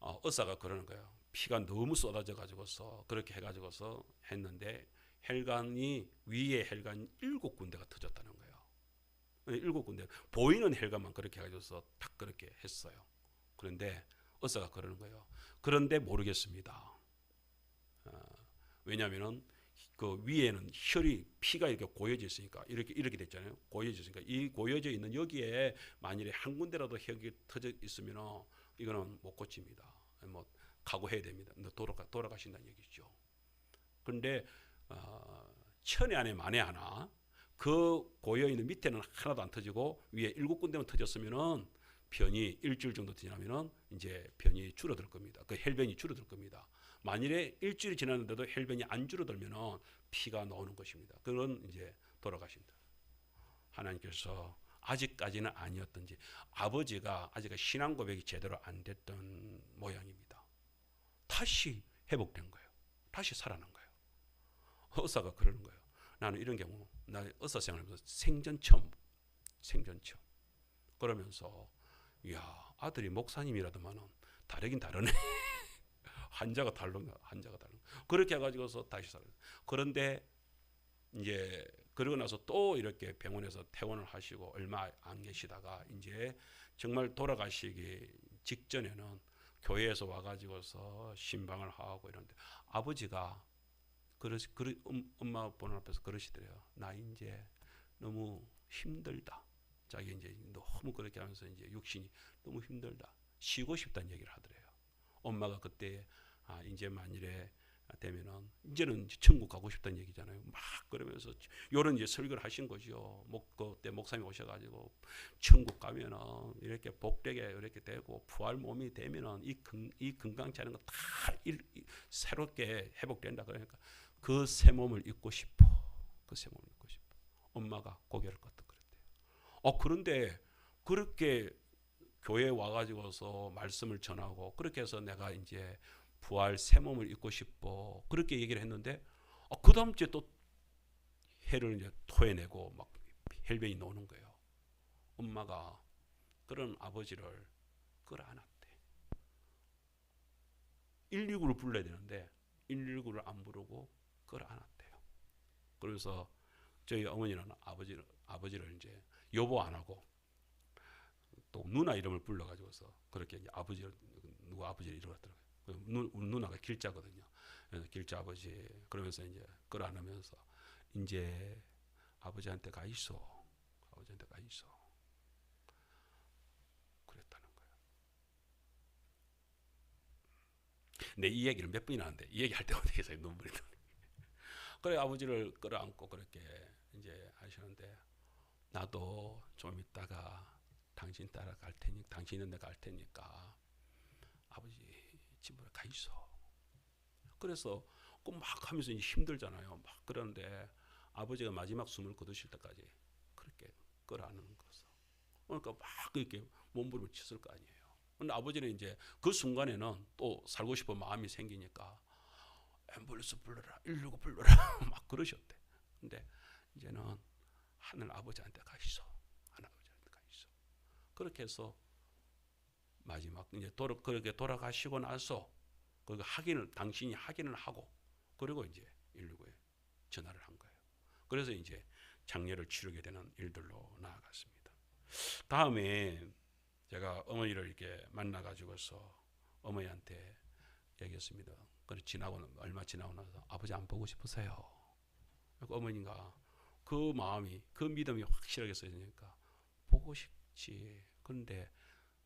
의사가 그러는 거예요. 피가 너무 쏟아져 가지고서 그렇게 해가지고서 했는데 혈관이 위에 혈관 7군데가 터졌다는 거예요. 7군데 보이는 혈관만 그렇게 해가지고서 딱 그렇게 했어요. 그런데 의사가 그러는 거예요. 그런데 모르겠습니다. 왜냐하면은 그 위에는 혈이 피가 이렇게 고여져 있으니까 이렇게 됐잖아요. 고여져 있으니까 이 고여져 있는 여기에 만일에 한 군데라도 혈이 터져 있으면은 이거는 못 고칩니다. 뭐 각오해야 됩니다. 돌아가신다는 얘기죠. 그런데 천에 안에 만에 하나 그 고여 있는 밑에는 하나도 안 터지고 위에 7군데만 터졌으면은 변이 일주일 정도 지나면은 이제 변이 줄어들 겁니다. 그 혈변이 줄어들 겁니다. 만일에 일주일이 지났는데도 혈변이 안 줄어들면은 피가 나오는 것입니다. 그건 이제 돌아가신다. 하나님께서 아직까지는 아니었던지 아버지가 아직 신앙 고백이 제대로 안 됐던 모양입니다. 다시 회복된 거예요. 다시 살아난 거예요. 의사가 그러는 거예요. 나는 이런 경우 나 의사 생활하면서 생전 처음 그러면서 이야 아들이 목사님이라더만은 다르긴 다르네. 환자가 다른 그렇게 해가지고서 다시 살아요. 그런데 이제 그러고 나서 또 이렇게 병원에서 퇴원을 하시고 얼마 안 계시다가 이제 정말 돌아가시기 직전에는 교회에서 와가지고서 신방을 하고 이런데 아버지가 엄마 보는 앞에서 그러시더래요. 나 이제 너무 힘들다. 자기 이제 너무 그렇게 하면서 이제 육신이 너무 힘들다. 쉬고 싶다는 얘기를 하더래요. 엄마가 그때 이제 만일에 되면은 이제는 천국 가고 싶다는 얘기잖아요. 막 그러면서 요런 이제 설교를 하신 거죠. 그때 목사님 오셔가지고 천국 가면은 이렇게 복되게 이렇게 되고 부활 몸이 되면은 이 건강치 않은 거 다 새롭게 회복된다. 그러니까 그 새 몸을 입고 싶어. 그 새 몸을 입고 싶어. 엄마가 고개를 끄덕 그랬대요. 그런데 그렇게 교회에 와가지고서 말씀을 전하고 그렇게 해서 내가 이제 부활 새 몸을 입고 싶어 그렇게 얘기를 했는데 그 다음 주에 또 해를 이제 토해내고 막 혈변이 나오는 거예요. 엄마가 그런 아버지를 끌어안았대. 119를 불러야 되는데 119를 안 부르고 끌어안았대요. 그래서 저희 어머니는 아버지를 이제 여보 안 하고 또 누나 이름을 불러가지고서 그렇게 이제 누구 아버지를 이루었더라고요. 누나가 길자거든요. 그래서 길자 아버지 그러면서 이제 끌어안으면서 이제 아버지한테 가 있어. 아버지한테 가 있어. 그랬다는 거예요. 근데 이 얘기를 몇 번이나 하는데 이 얘기 할 때마다 계속 눈물이 나네. 그래 아버지를 끌어안고 그렇게 이제 하시는데 나도 좀 있다가 당신 따라갈 테니 당신 있는 데 갈 테니까 아버지 집으로 가 있어. 그래서 꼭 막 하면서 이제 힘들잖아요. 막 그러는데 아버지가 마지막 숨을 거두실 때까지 그렇게 끌어안는 거죠. 그러니까 막 이렇게 몸부림을 쳤을 거 아니에요. 근데 아버지는 이제 그 순간에는 또 살고 싶은 마음이 생기니까 앰뷸런스 불러라, 119 불러라 막 그러셨대. 근데 이제는 하늘 아버지한테 가 있어. 하늘 아버지한테 가 있어. 그렇게 해서 마지막 이제 그렇게 돌아가시고 나서 그 당신이 확인을 하고 그리고 이제 119에 전화를 한 거예요. 그래서 이제 장례를 치르게 되는 일들로 나아갔습니다. 다음에 제가 어머니를 이렇게 만나가지고서 어머니한테 얘기했습니다. 그래 얼마 지나고 나서 아버지 안 보고 싶으세요? 어머니가 그 마음이 그 믿음이 확실하게 써있으니까 보고 싶지. 그런데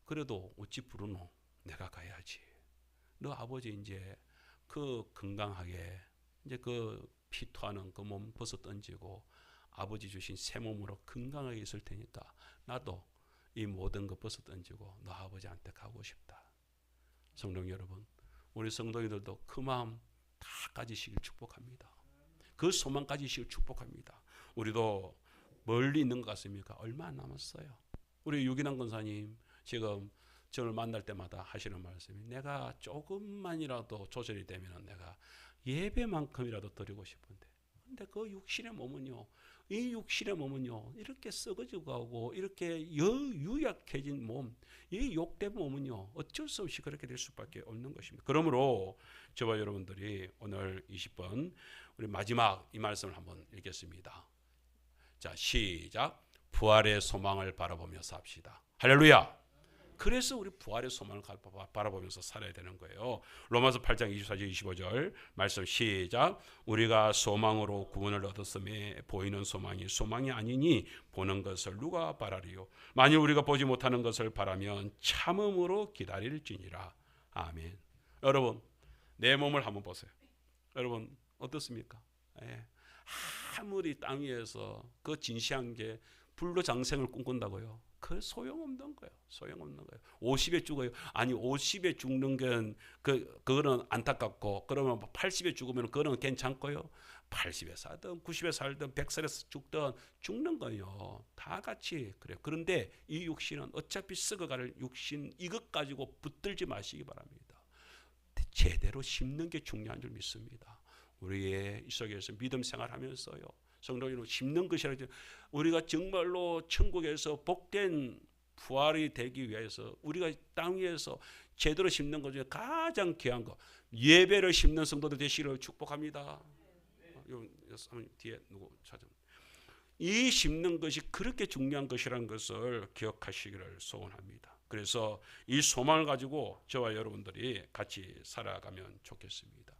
그래도 어찌 부르노? 내가 가야지. 너 아버지 이제 그 건강하게 이제 그 피토하는 그 몸 벗어 던지고 아버지 주신 새 몸으로 건강하게 있을 테니까 나도 이 모든 거 벗어 던지고 너 아버지한테 가고 싶다. 성도 여러분, 우리 성도님들도 그 마음 다 가지시길 축복합니다. 그 소망 가지시길 축복합니다. 우리도 멀리 있는 것 같습니까? 얼마 안 남았어요. 우리 유기남 권사님 지금 저를 만날 때마다 하시는 말씀이 내가 조금만이라도 조절이 되면 내가 예배만큼이라도 드리고 싶은데 근데 그 육신의 몸은요, 이 육신의 몸은요, 이렇게 썩어지고 가고 이렇게 유약해진 몸, 이 욕된 몸은요, 어쩔 수 없이 그렇게 될 수밖에 없는 것입니다. 그러므로 저와 여러분들이 오늘 20번 우리 마지막 이 말씀을 한번 읽겠습니다. 자, 시작. 부활의 소망을 바라보며 삽시다. 할렐루야. 그래서 우리 부활의 소망을 바라보면서 살아야 되는 거예요. 로마서 8장 24절 25절 말씀 시작. 우리가 소망으로 구원을 얻었음에 보이는 소망이 아니니 보는 것을 누가 바라리요. 만일 우리가 보지 못하는 것을 바라면 참음으로 기다릴지니라. 아멘. 여러분 내 몸을 한번 보세요. 여러분 어떻습니까? 예. 아무리 땅 위에서 그 진시한 게 불로 장생을 꿈꾼다고요. 그 소용없는 거예요. 소용없는 거예요. 50에 죽어요. 아니 50에 죽는 건 그거는 안타깝고 그러면 80에 죽으면 그거는 괜찮고요. 80에 살든 90에 살든 100살에 죽든 죽는 거예요. 다 같이 그래요. 그런데 이 육신은 어차피 썩어갈 육신 이것 가지고 붙들지 마시기 바랍니다. 제대로 심는 게 중요한 줄 믿습니다. 우리의 이 속에서 믿음 생활하면서요. 성도님은 심는 것이라 우리가 정말로 천국에서 복된 부활이 되기 위해서 우리가 땅 위에서 제대로 심는 것 중에 가장 귀한 거 예배를 심는 성도들 되시기를 축복합니다. 뒤에 누구 찾아? 이 심는 것이 그렇게 중요한 것이라는 것을 기억하시기를 소원합니다. 그래서 이 소망을 가지고 저와 여러분들이 같이 살아가면 좋겠습니다.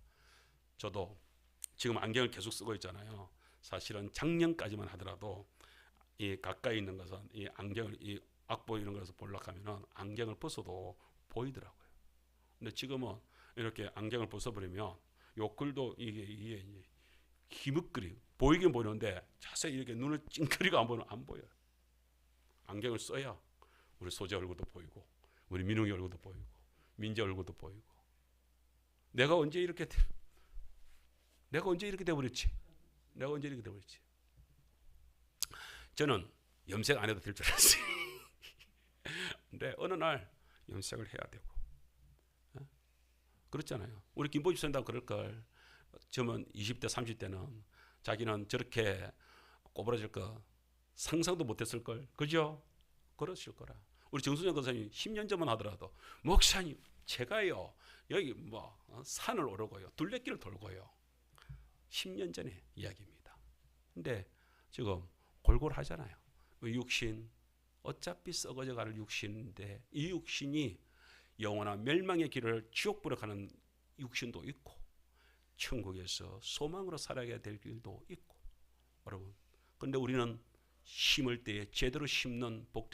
저도 지금 안경을 계속 쓰고 있잖아요. 사실은 작년까지만 하더라도 이 가까이 있는 것은 이 안경을 이 악보 이런 것에서 보려고 하면은 안경을 벗어도 보이더라고요. 근데 지금은 이렇게 안경을 벗어버리면 요 글도 이게 희뭇거리 보이긴 보이는데 자세히 이렇게 눈을 찡그리고 안 보여요. 안경을 써야 우리 소재 얼굴도 보이고 우리 민웅이 얼굴도 보이고 민재 얼굴도 보이고 내가 언제 이렇게 돼버렸지? 저는 염색 안 해도 될 줄 알았어요. 근데 어느 날 염색을 해야 되고 그렇잖아요. 우리 김보집 선생님 그럴걸. 저는 20대 30대는 자기는 저렇게 꼬부라질 거 상상도 못했을걸. 그죠? 그러실 거라. 우리 정순영 권사님 10년 전만 하더라도 목사님 제가요 여기 산을 오르고요 둘레길을 돌고요 10년 전의 이야기입니다. 근데 지금 골골 하잖아요. 육신 어차피 썩어져 가는 육신인데 이 육신이 영원한 멸망의 길을 지옥불에 가는 육신도 있고 천국에서 소망으로 살아가야 될 길도 있고 여러분 근데 우리는 심을 때에 제대로 심는 복된